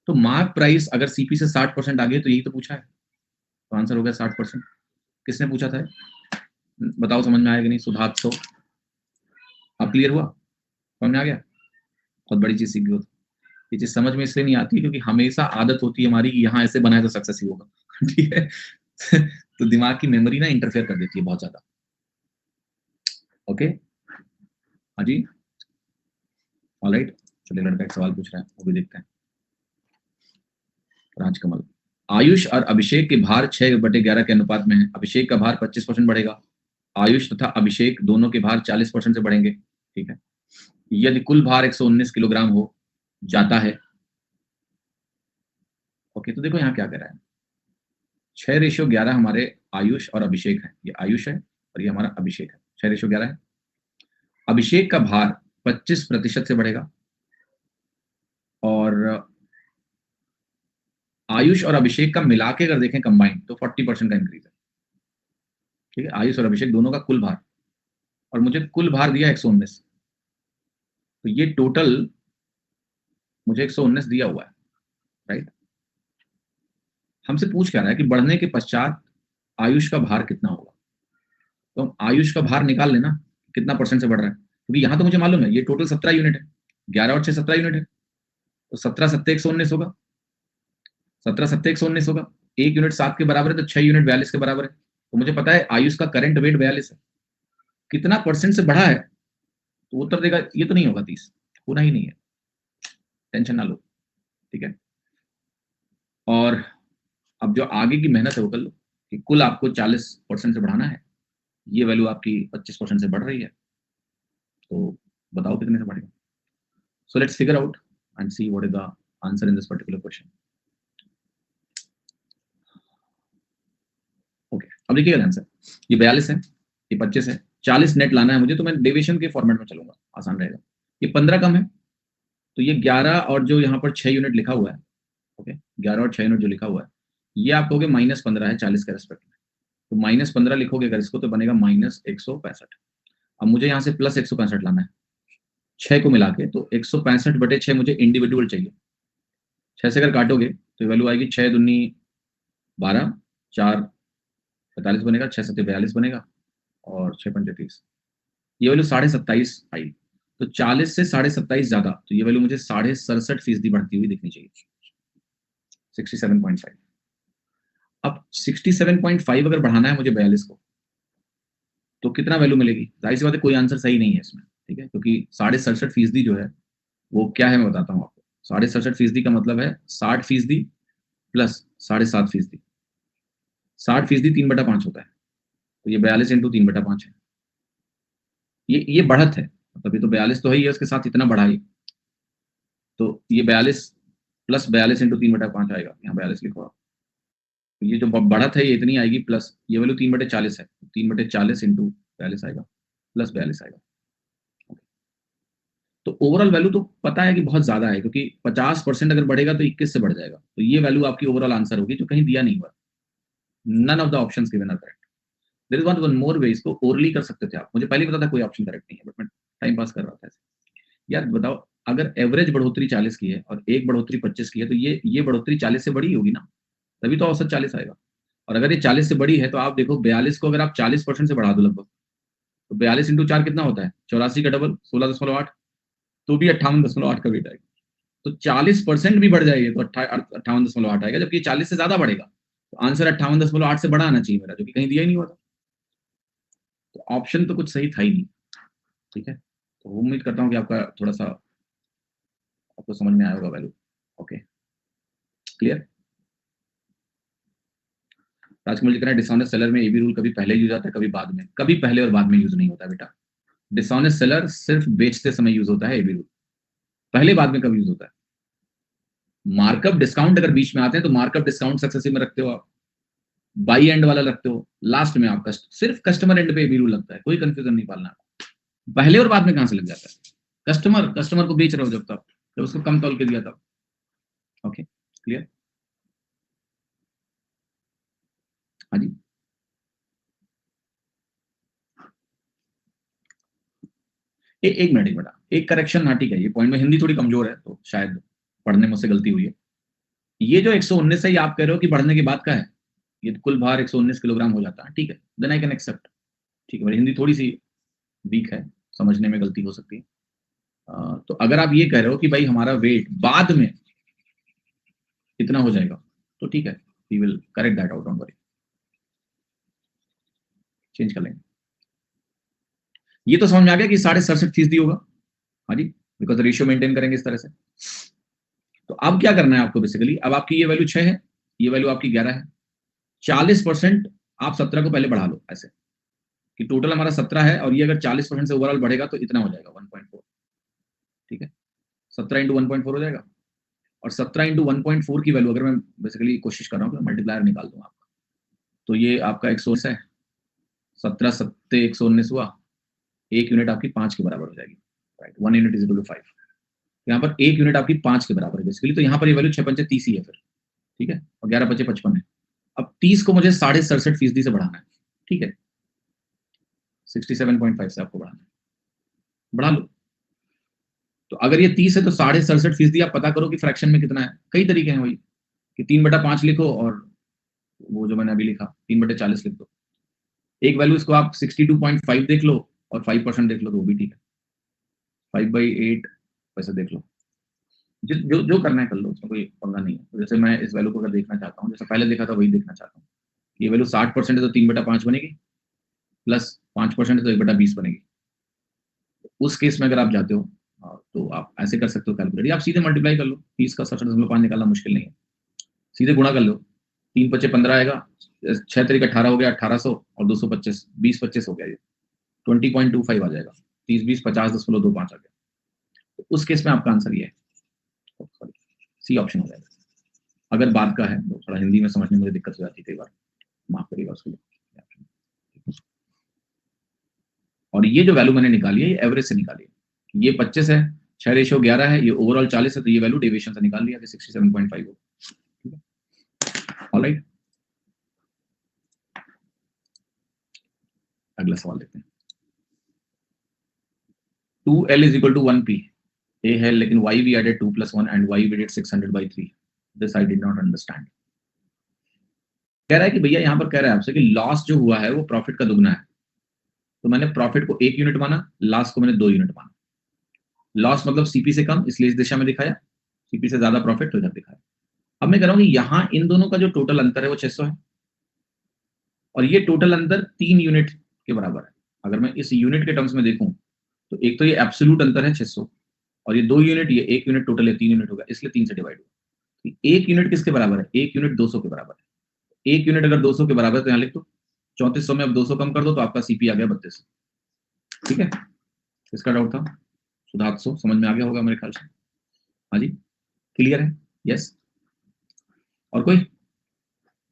तो मार्क प्राइस अगर सीपी से 60% आगे, तो यही तो पूछा है, तो आंसर हो गया 60%। किसने पूछा था? बताओ समझ में आया कि नहीं? सुधात्सो, अब क्लियर हुआ? समझ में आ गया? बहुत बड़ी चीज सीख गई हो। ये चीज समझ में इसलिए नहीं आती क्योंकि हमेशा आदत होती है हमारी कि यहाँ ऐसे बनाए तो सक्सेस ही होगा। ठीक है। तो दिमाग की मेमोरी ना इंटरफेयर कर देती है बहुत ज्यादा। ओके, हाँ जी, ऑलराइट। चलिए, लड़का एक सवाल पूछ रहा है, वो भी देखते हैं। राजकमल, आयुष और अभिषेक के भार 6/11 के अनुपात में है। अभिषेक का भार 25% बढ़ेगा, आयुष तथा अभिषेक दोनों के भार 40% से बढ़ेंगे। ठीक है। यदि कुल भार 119 किलोग्राम हो जाता है। ओके, तो देखो यहाँ क्या कह रहा है, 6:11 हमारे आयुष और अभिषेक है। ये आयुष है और ये हमारा अभिषेक है। 6:11 है। अभिषेक का भार 25% से बढ़ेगा और आयुष और अभिषेक का मिला के अगर देखें कंबाइंड तो 40% का इंक्रीज है। ठीक है, आयुष और अभिषेक दोनों का कुल भार, और मुझे कुल भार दिया 119, तो ये टोटल मुझे 119 दिया हुआ है, राइट। हमसे पूछ क्या रहा है कि बढ़ने के पश्चात आयुष का भार कितना होगा। तो हम आयुष का भार निकाल लेना, कितना परसेंट से बढ़ रहा है, क्योंकि यहां तो मुझे मालूम है ये टोटल 17 यूनिट है, 11 और 6 17 यूनिट है, तो 17 7 119 होगा, 17 7 119 होगा। 1 यूनिट 7 के बराबर है, तो 6 यूनिट 42 के बराबर है। तो मुझे पता है आयुष का करंट वेट 42 है, कितना परसेंट से बढ़ा है, तो उत्तर देगा ये तो नहीं होगा 30, होना ही नहीं है, टेंशन ना लो। ठीक है, और अब जो आगे की मेहनत है वो कर लो कि कुल आपको 40% से बढ़ाना है, ये वैल्यू आपकी 25% से बढ़ रही है, तो बताओ कितने से बढ़ेगा। So let's figure out and see what is the answer in this particular question. Okay, अब देखिएगा आंसर, ये 42 है, ये 25 है, 40 नेट लाना है मुझे, तो मैं डेविएशन के फॉर्मेट में चलूंगा, आसान रहेगा। ये 15 कम है, तो ये 11 और जो यहाँ पर 6 यूनिट लिखा हुआ है, ओके, 11 और 6 यूनिट जो लिखा हुआ है, ये आप कहोगे -15 है 40 के रेस्पेक्ट में, तो -15 लिखोगे अगर इसको, तो बनेगा -165। अब मुझे यहाँ से +165 लाना है 6 को मिला के, तो 165/6 मुझे इंडिविजुअल चाहिए। 6 से अगर काटोगे तो वैल्यू आएगी 6 दूनी 12, 4 45 बनेगा, 6 7 42 बनेगा, और 6 पंजे 30, ये वैल्यू 27.5 आई। तो 40 से 27.5 ज्यादा, तो ये वैल्यू मुझे 67.5% बढ़ती हुई दिखनी चाहिए, 67.5। अब 67.5 अगर बढ़ाना है मुझे 42 को, तो कितना वैल्यू मिलेगी? जाहिर सी बात है कोई आंसर सही नहीं है इसमें, ठीक है, क्योंकि 67.5% जो है वो क्या है मैं बताता हूँ आपको। 67.5% का मतलब है 60% प्लस 7.5%। 60% 3/5 होता है, तो ये 42 इंटू 3/5 है। ये बढ़त है, मतलब ये तो 42 तो है ही है, उसके साथ इतना बढ़ाई, तो ये 42 प्लस 42 इंटू 3/5 आएगा, यहाँ 42 लिखो आप। तो ये जो बढ़त है ये इतनी आएगी, प्लस ये वैल्यू 3/40 है, 3/40 इंटू 42 आएगा, प्लस 42 आएगा। तो ओवरऑल वैल्यू तो पता है कि बहुत ज्यादा है, क्योंकि 50% अगर बढ़ेगा तो 21 से बढ़ जाएगा, तो ये वैल्यू आपकी ओवरऑल आंसर होगी, जो कहीं दिया नहीं हुआ। None of the options given are correct. There is one more way, इसको ओरली कर सकते थे आप, मुझे पहले पता था कोई ऑप्शन करेक्ट नहीं है, बट मैं टाइम पास कर रहा था ऐसे। यार बताओ, अगर एवरेज बढ़ोतरी 40 की है और एक बढ़ोतरी 25 की है, तो ये बढ़ोतरी 40 से बड़ी होगी ना, तभी तो औसत 40 आएगा। और अगर ये 40 से बड़ी है, तो आप देखो 42 को अगर आप 40% से बढ़ा दो लगभग, तो 42 इंटू 4 कितना होता है? 84 का डबल 16.8, तो भी 58.8 का वेट आएगा। तो 40% भी बढ़ जाएगी तो 58.8 आएगा, जबकि 40 से ज्यादा बढ़ेगा, तो आंसर 58.8 से बड़ा आना चाहिए मेरा, जो कि कहीं दिया ही नहीं हुआ था। तो ऑप्शन तो कुछ सही था ही नहीं। ठीक है, तो उम्मीद करता हूँ कि आपका थोड़ा सा आपको समझ में आया होगा value. Okay, clear. Rajkamal ji कह रहे हैं डिसऑनेस्ट सेलर में एबी रूल कभी पहले यूज आता है कभी बाद में, कभी पहले और बाद में यूज नहीं होता बेटा। डिसऑनेस्ट सेलर सिर्फ बेचते समय यूज होता है एबी रूल, पहले बाद में कब यूज होता है? मार्कअप डिस्काउंट अगर बीच में आते हैं तो मार्कअप डिस्काउंट सक्सेसिव में रखते हो आप, बाई एंड वाला रखते हो, लास्ट में आप सिर्फ कस्टमर एंड पे एबी रूल लगता है, कोई कंफ्यूजन नहीं पालना। पहले और बाद में कहां से लग जाता है? कस्टमर को बेच रहे हो जब तक, जब उसको कम तौल के दिया तब। Okay, clear. हाँ जी, एक मिनट बेटा, एक करेक्शन। हाँ ठीक है, ये पॉइंट में हिंदी थोड़ी कमजोर है तो शायद पढ़ने में मुझसे गलती हुई है। ये जो 119 है ये आप कह रहे हो कि बढ़ने के बाद का है, ये कुल भार 119 किलोग्राम हो जाता है, ठीक है, देन आई कैन एक्सेप्ट। ठीक है, मेरी हिंदी थोड़ी सी वीक है, समझने में गलती हो सकती है। तो अगर आप ये कह रहे हो कि भाई हमारा वेट बाद में इतना हो जाएगा तो ठीक है, we will correct that out, don't worry, change कर लेंगे। ये तो समझ में आ गया कि 67.5% होगा। हाँ जी, बिकॉज रेशियो मेंटेन करेंगे इस तरह से। तो अब क्या करना है आपको बेसिकली, अब आपकी ये वैल्यू 6 है, ये वैल्यू आपकी 11 है, 40% आप 17 को पहले बढ़ा लो, ऐसे कि टोटल हमारा 17 है और ये अगर 40% से ओवरऑल बढ़ेगा तो इतना हो जाएगा 1.4। ठीक है, 17 इंटू 1.4 हो जाएगा। और 17 इंटू 1.4 की वैल्यू अगर मैं बेसिकली कोशिश कर रहा हूँ कि मल्टीप्लायर निकाल दूं आपका, तो ये आपका 119 है, 17 सत्ते 119 हुआ, एक यूनिट आपकी 5 के बराबर हो जाएगी, right, 1 unit is equal to 5। यहाँ पर एक यूनिट आपकी 5 के बराबर है बेसिकली, तो यहाँ पर ये वैल्यू 6 पंचे 30 ही है फिर, ठीक है, और 11 बचे 55 है। अब 30 को मुझे 67.5% से बढ़ाना है, ठीक है, 67.5 से आपको बढ़ाना है, बढ़ा लो। तो अगर ये 30 है तो 67.5% आप पता करो कि फ्रैक्शन में कितना है। कई तरीके हैं वही, कि 3/5 लिखो और वो जो मैंने अभी लिखा 3/40 लिख दो। एक वैल्यू इसको आप 62.5 देख लो और 5% देख लो तो वो भी ठीक है, 5/8 वैसे देख लो, जो जो करना है कर लो, उसमें कोई पंगा नहीं है। तो जैसे मैं इस वैल्यू को अगर देखना चाहता हूँ, जैसे पहले देखा था वही देखना चाहता हूँ। ये वैल्यू 60% है तो 3/5 बनेगी, प्लस 5% है तो 1/20 बनेगी। उस केस में अगर आप जाते हो तो आप ऐसे कर सकते हो कैलकुलेट, आप सीधे मल्टीप्लाई कर लो, 30 का 67.5 निकालना मुश्किल नहीं है, सीधे गुणा कर लो, 3 पच्चे 15 आएगा, 6 तरीक 18 हो गया, 1800 और 225 20-25 हो गया, ये 20.25 आ जाएगा, 30-20 50.25 आ गया। तो उस केस में आपका आंसर ये है, सी ऑप्शन हो जाएगा। अगर बात का है तो थोड़ा हिंदी में समझने में मुझे दिक्कत हो जाती है कई बार, माफ करिएगा उसके लिए। और ये जो वैल्यू मैंने निकाली है ये एवरेज से निकाली है, ये 25 है, 6 रेशियो 11 है, ये ओवरऑल 40 है, तो ये वैल्यू डेविएशन से निकाल लिया कि 67.5 हो। ठीक है, ऑलराइट, अगला सवाल देखते हैं। 2L is equal to 1P, A है लेकिन Y we added 2 plus 1 and Y we did 600/3, this I did not understand। कह रहा है कि भैया यहाँ पर कह रहा है आपसे कि लॉस जो हुआ है वो प्रॉफिट का दुगना है, तो मैंने प्रॉफिट को 1 यूनिट माना, लॉस को मैंने 2 यूनिट माना। लॉस मतलब सीपी से कम, इसलिए इस दिशा में दिखाया, सीपी से ज्यादा प्रॉफिट तो इधर दिखाया। अब मैं कह रहा हूँ कि यहाँ इन दोनों का जो टोटल अंतर है वो 600 है, और ये टोटल अंतर 3 यूनिट के बराबर है। अगर मैं इस यूनिट के टर्म्स में देखूं तो एक तो ये एब्सोल्यूट अंतर है 600, और ये 2 यूनिट, ये 1 यूनिट, टोटल है 3 यूनिट होगा, इसलिए 3 से डिवाइड होगा। 1 यूनिट किसके बराबर है, 1 यूनिट 200 के बराबर है। 1 यूनिट अगर 200 के बराबर है तो यहाँ लिख दो 3400 में अब 200 कम कर दो तो आपका सीपी आ गया 32। ठीक है, इसका डाउट था, सुधात्सो समझ में आ गया होगा मेरे ख्याल से। हाँ जी, क्लियर है, यस। और कोई,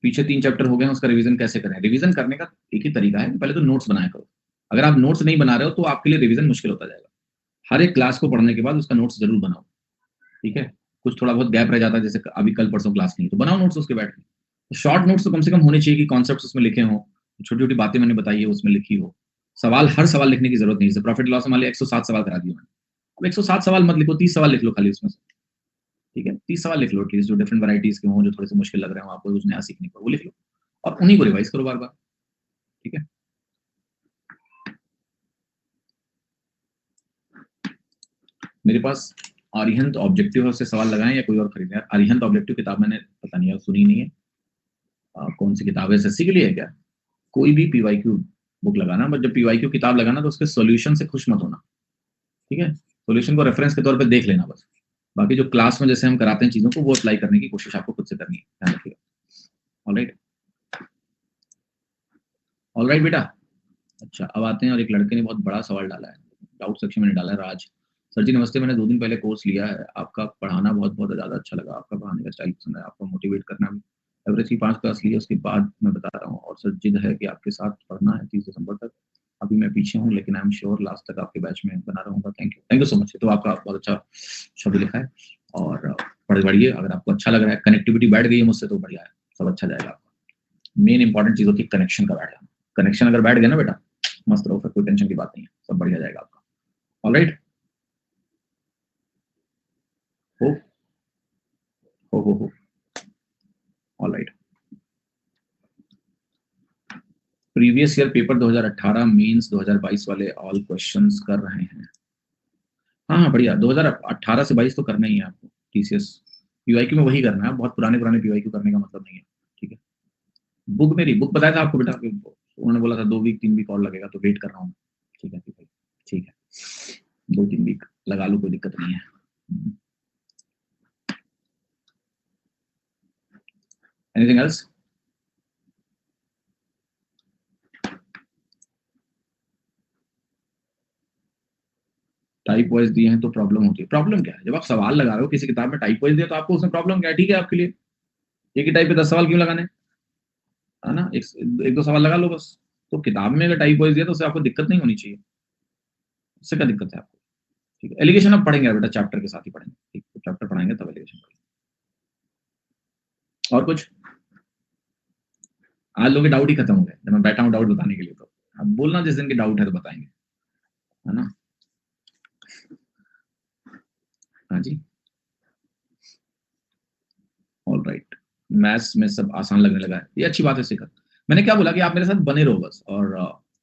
पीछे 3 चैप्टर हो गए हैं, उसका रिवीजन कैसे करें। रिवीजन करने का एक ही तरीका है, पहले तो नोट्स बनाया करो। अगर आप नोट्स नहीं बना रहे हो तो आपके लिए रिवीजन मुश्किल होता जाएगा। हर एक क्लास को पढ़ने के बाद उसका नोट्स जरूर बनाओ, ठीक है। कुछ थोड़ा बहुत गैप रह जाता है, जैसे अभी कल परसों क्लास नहीं, तो बनाओ नोट्स उसके बैठ के। शॉर्ट नोट्स तो कम से कम होने चाहिए कि कॉन्सेप्ट्स उसमें लिखे हों, छोटी छोटी बातें मैंने बताई है उसमें लिखी हो। सवाल, हर सवाल लिखने की जरूरत नहीं है। प्रॉफिट लॉस हमारे 107 सवाल करा दिए मैंने, अब 107 सवाल मत लिखो, 30 सवाल लिख लो खाली उसमें से, ठीक है। 30 सवाल लिख लो एटलीस्ट, जो डिफरेंट वैराइटीज के हों, जो थोड़े से मुश्किल लग रहे हो आपको कुछ नया सीखने को, वो लिख लो और उन्हीं को रिवाइज करो बार बार, ठीक है। मेरे पास अरिहंत ऑब्जेक्टिव से सवाल लगाएं या कोई और खरीदे। अरिहंत ऑब्जेक्टिव किताब मैंने पता नहीं है, सुनी नहीं है। कौन सी किताब है, एसएससी के लिए है क्या? कोई भी पीवाईक्यू बुक लगाना, बट जब पीवाईक्यू किताब लगाना तो उसके सॉल्यूशन से खुश मत होना, ठीक है। सॉल्यूशन को रेफरेंस के तौर पे देख लेना बस, बाकी जो क्लास में जैसे हम कराते हैं चीजों को वो अप्लाई करने की कोशिश आपको खुद से करनी है, ध्यान रखिएगा। ऑलराइट, ऑलराइट बेटा। अच्छा, अब आते हैं, और एक लड़के ने बहुत बड़ा सवाल डाला है, डाउट सेक्शन में डाला है। राज सर जी नमस्ते, मैंने 2 दिन पहले कोर्स लिया है, आपका पढ़ाना बहुत बहुत ज़्यादा अच्छा लगा, आपका पढ़ाने का स्टाइल पसंद है, आपको मोटिवेट करना भी। एवरेज की 5 क्लास ली है, उसके बाद मैं बता रहा हूँ, और सर जिद है कि आपके साथ पढ़ना है 30 दिसंबर तक। अभी मैं पीछे हूँ लेकिन आई एम श्योर लास्ट तक आपके बैच में बना रहूँगा। Thank you so much. तो आपका बहुत अच्छा शब्द लिखा है, और पढ़ बढ़िए। अगर आपको अच्छा लग रहा है, कनेक्टिविटी बैठ गई है मुझसे तो बढ़िया है, सब अच्छा जाएगा आपका। मेन इंपॉर्टेंट चीज होती है कनेक्शन का बैठ जाना। कनेक्शन अगर बैठ गया ना बेटा, मस्त रहो, फिर कोई टेंशन की बात नहीं है, सब बढ़िया जाएगा आपका। ऑलराइट, हो हो alright. Previous year paper 2018 mains 2022 वाले ऑल क्वेश्चंस कर रहे हैं। हाँ बढ़िया, 2018 से 22 तो करना ही है आपको। टीसीएस पीवाईक्यू में वही करना है, बहुत पुराने पुराने पीवाईक्यू करने का मतलब नहीं है, ठीक है। बुक मेरी बुक बताया था आपको बेटा, उन्होंने बोला था 2 वीक 3 वीक और लगेगा, तो वेट कर रहा हूँ। ठीक है ठीक है, 2-3 वीक लगा लो, कोई दिक्कत नहीं है। Anything else? टाइप वाइज दिए हैं तो प्रॉब्लम होती है। प्रॉब्लम क्या है, जब आप सवाल लगा रहे हो किसी किताब में टाइप वाइज दिया तो आपको उसमें प्रॉब्लम क्या है? ठीक है आपके लिए, एक ही टाइप पे 10 सवाल क्यों लगाने, है ना, एक दो सवाल लगा लो बस। तो किताब में अगर टाइप वाइज दिया तो उससे आपको दिक्कत नहीं होनी चाहिए, उससे क्या दिक्कत है आपको? ठीक है, एलिगेशन आप पढ़ेंगे बेटा, चैप्टर के साथ ही पढ़ेंगे, ठीक, तो चैप्टर पढ़ाएंगे तब एलिगेशन पढ़ेंगे। और कुछ? आज लोगों के डाउट ही खत्म हो गए, जब मैं बैठा हूँ डाउट बताने के लिए, तो अब बोलना जिस दिन के डाउट है तो बताएंगे, है ना। हाँ जी, ऑल राइट। मैथ्स में सब आसान लगने लगा है, ये अच्छी बात है शिखर। मैंने क्या बोला कि आप मेरे साथ बने रहो बस, और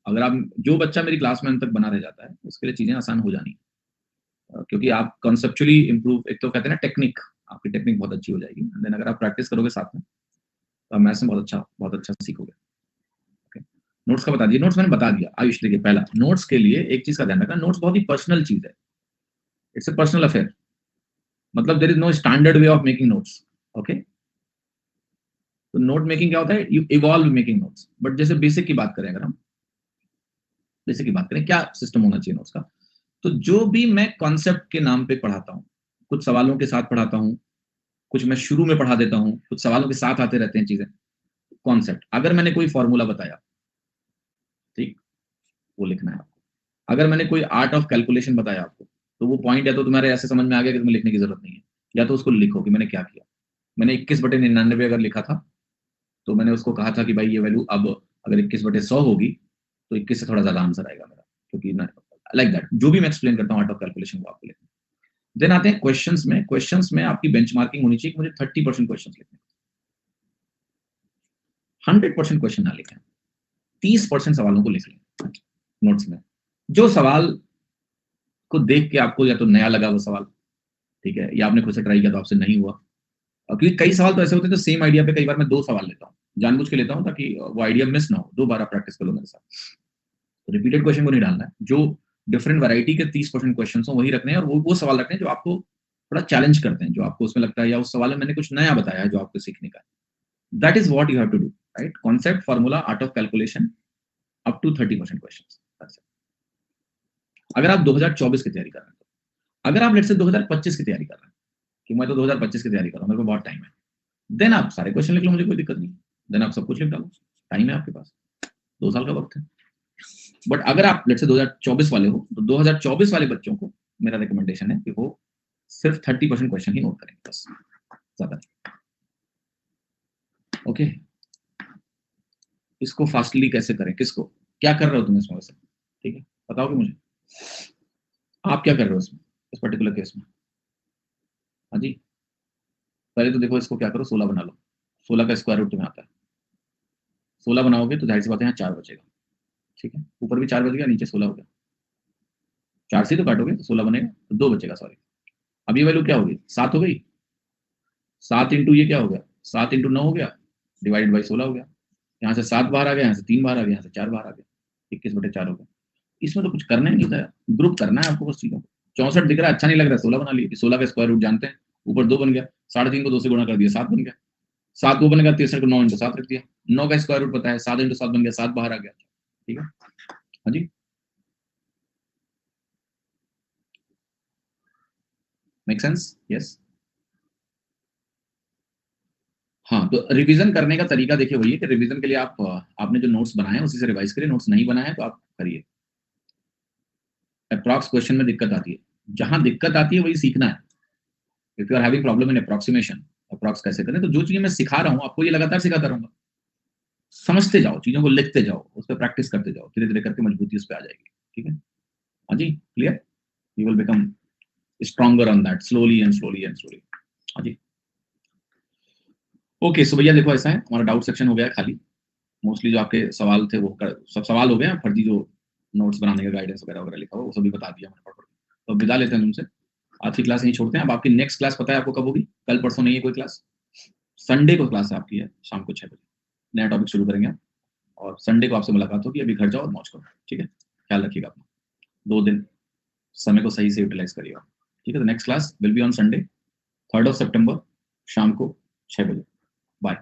अगर आप, जो बच्चा मेरी क्लास में अंत तक बना रह जाता है उसके लिए चीजें आसान हो जानी, क्योंकि आप कॉन्सेप्चुअली इंप्रूव, एक तो कहते हैं ना टेक्निक, आपकी टेक्निक बहुत अच्छी हो जाएगी, देन अगर आप प्रैक्टिस करोगे साथ में तो मैथ्स में बहुत अच्छा सीखोगे। ओके, नोट्स का बता दिए, नोट्स मैंने बता दिया। आयुष देखिए, पहला नोट्स के लिए एक चीज का ध्यान रखना, नोट्स बहुत ही पर्सनल चीज है, इट्स ए पर्सनल अफेयर, मतलब there is no standard way of making notes. Okay, तो नोट मेकिंग क्या होता है, you evolve making notes. But जैसे बेसिक की बात करें, अगर हम बेसिक की बात करें, क्या सिस्टम होना चाहिए नोट्स का, तो जो भी मैं कॉन्सेप्ट के नाम पे पढ़ाता हूँ, कुछ सवालों के साथ पढ़ाता हूँ, कुछ मैं शुरू में पढ़ा देता हूँ, कुछ सवालों के साथ आते रहते हैं चीजें। कॉन्सेप्ट, अगर मैंने कोई फॉर्मूला बताया, ठीक, वो लिखना है आपको। अगर मैंने कोई आर्ट ऑफ कैलकुलेशन बताया आपको, तो वो पॉइंट या तो तुम्हारे ऐसे समझ में आ गया कि तुम्हें लिखने की जरूरत नहीं है, या तो उसको लिखो कि मैंने क्या किया। मैंने 21/99 अगर लिखा था, तो मैंने उसको कहा था कि भाई ये वैल्यू अब अगर 21/100 होगी तो 21 से थोड़ा ज्यादा आंसर आएगा मेरा, क्योंकि लाइक दैट जो भी मैं एक्सप्लेन करता हूँ आर्ट ऑफ कैलकुलेशन वो आपको लिखना। देन आते हैं क्वेश्चंस में। क्वेश्चंस में आपकी बेंचमार्किंग होनी चाहिए, मुझे 30% क्वेश्चन लिखने, 100% क्वेश्चन ना लिखें, 30% सवालों को लिख लें नोट्स में। जो सवाल को देख के आपको या तो नया लगा वो सवाल, ठीक है, या आपने खुद से ट्राई किया तो आपसे नहीं हुआ, और क्योंकि कई सवाल तो ऐसे होते हैं तो सेम आइडिया पे कई बार मैं 2 सवाल लेता हूँ, जानबूझ के लेता हूँ ताकि वो आइडिया मिस ना हो, 2 बार आप प्रैक्टिस कर लो मेरे साथ। तो रिपीटेड क्वेश्चन को नहीं डालना है, जो डिफरेंट वैरायटी के 30% क्वेश्चन हो वही रखने हैं, और वो सवाल रखने हैं जो आपको थोड़ा चैलेंज करते हैं, जो आपको उसमें लगता है या उस सवाल में मैंने कुछ नया बताया है जो आपको सीखने का है। That is what you have to do, right, concept, formula, art of calculation, up to 30% question. अगर आप 2024 की तैयारी कर रहे हैं, अगर आप लेट से 2025 की तैयारी कर रहे हैं कि मैं तो 2025 की तैयारी कर रहा हूँ, मेरे को बहुत टाइम है, देन आप सारे क्वेश्चन लिख लो, मुझे कोई दिक्कत नहीं, देन आप सब कुछ लिख डालो, टाइम है आपके पास, 2 साल का वक्त है। बट अगर आप लेट से 2024 वाले हो, तो 2024 वाले बच्चों को मेरा रिकमेंडेशन है कि वो सिर्फ 30% क्वेश्चन ही नोट करेंगे बस, ज्यादा नहीं। ओके, इसको फास्टली कैसे करें, किसको, क्या कर रहे हो तुम इसमें वैसे, ठीक है, बताओगे मुझे, आप क्या कर रहे हो इसमें, इस पर्टिकुलर केस में। हाँ जी, पहले तो देखो इसको क्या करो, 16 बना लो, 16 का स्क्वायर रूट तुम्हें आता है, 16 बनाओगे तो जाहिर सी बात है यहाँ 4 बचेगा, ठीक है, ऊपर भी 4 बच गया, नीचे 16 हो गया, 4 से तो काटोगे तो 16 बनेगा, तो 2 बचेगा, सॉरी। अब ये वैल्यू क्या होगी, 7 हो गई, 7 इंटू ये क्या हो गया, 7 इंटू 9 हो गया, डिवाइडेड बाई 16 हो गया, यहाँ से 7 बाहर आ गया, यहाँ से 3 बाहर आ गया, यहाँ से 4 बाहर आ गया, 21/4 हो गया। इसमें तो कुछ करना ही नहीं था, ग्रुप करना है आपको बस चीजों को। 64 दिख रहा है, अच्छा नहीं लग रहा है, 16 बना लिए, 16 का स्क्वायर रूट जानते हैं, ऊपर 2 बन गया, 3.5 को 2 से गुणा कर दिया, 7 बन गया, 7 वो बनेगा, 63 को 9 इंटू 7 रख दिया, 9 का स्क्वायर रूट पता है, 7 इंटू 7 बन गया, 7 बाहर आ गया, ठीक है। हाँ जी, मेक सेंस, यस। हाँ, तो रिवीजन करने का तरीका देखिए वही है कि रिवीजन के लिए आपने जो नोट्स बनाए हैं उसी से रिवाइज करिए, नोट्स नहीं बनाए तो आप करिए। अप्रॉक्स क्वेश्चन में दिक्कत आती है, जहां दिक्कत आती है वही सीखना है। If you are having problem in approximation, approx कैसे करें, तो जो चीजें मैं सिखा रहा हूँ आपको ये लगातार सिखाता रहूंगा, समझते जाओ, चीजों को लिखते जाओ, उस पर प्रैक्टिस करते जाओ, धीरे धीरे करके मजबूती उस पर आ जाएगी। ठीक है, हाँ जी, clear, you will become stronger on that slowly and slowly and slowly. हाँ जी, ओके। सो भैया देखो, ऐसा है, हमारा डाउट सेक्शन हो गया खाली। मोस्टली जो आपके सवाल थे वो सब सवाल हो गए, फर्जी जो नोट्स बनाने का गाइडेंस वगैरह वगैरह लिखा हुआ वो सभी बता दिया मैंने पढ़ पढ़ के। तो विदा लेते हैं तुमसे, आज की क्लास यहीं छोड़ते हैं। अब आपकी नेक्स्ट क्लास पता है आपको कब होगी? कल परसों नहीं है कोई क्लास, संडे को क्लास है आपकी, है शाम को 6 बजे, नया टॉपिक शुरू करेंगे आप, और संडे को आपसे मुलाकात होगी। अभी घर जाओ और मौज करो, ठीक है, ख्याल रखिएगा अपना, 2 दिन समय को सही से यूटिलाइज करिएगा। ठीक है, तो next class will be on Sunday 3rd of September शाम को 6 बजे। बाय।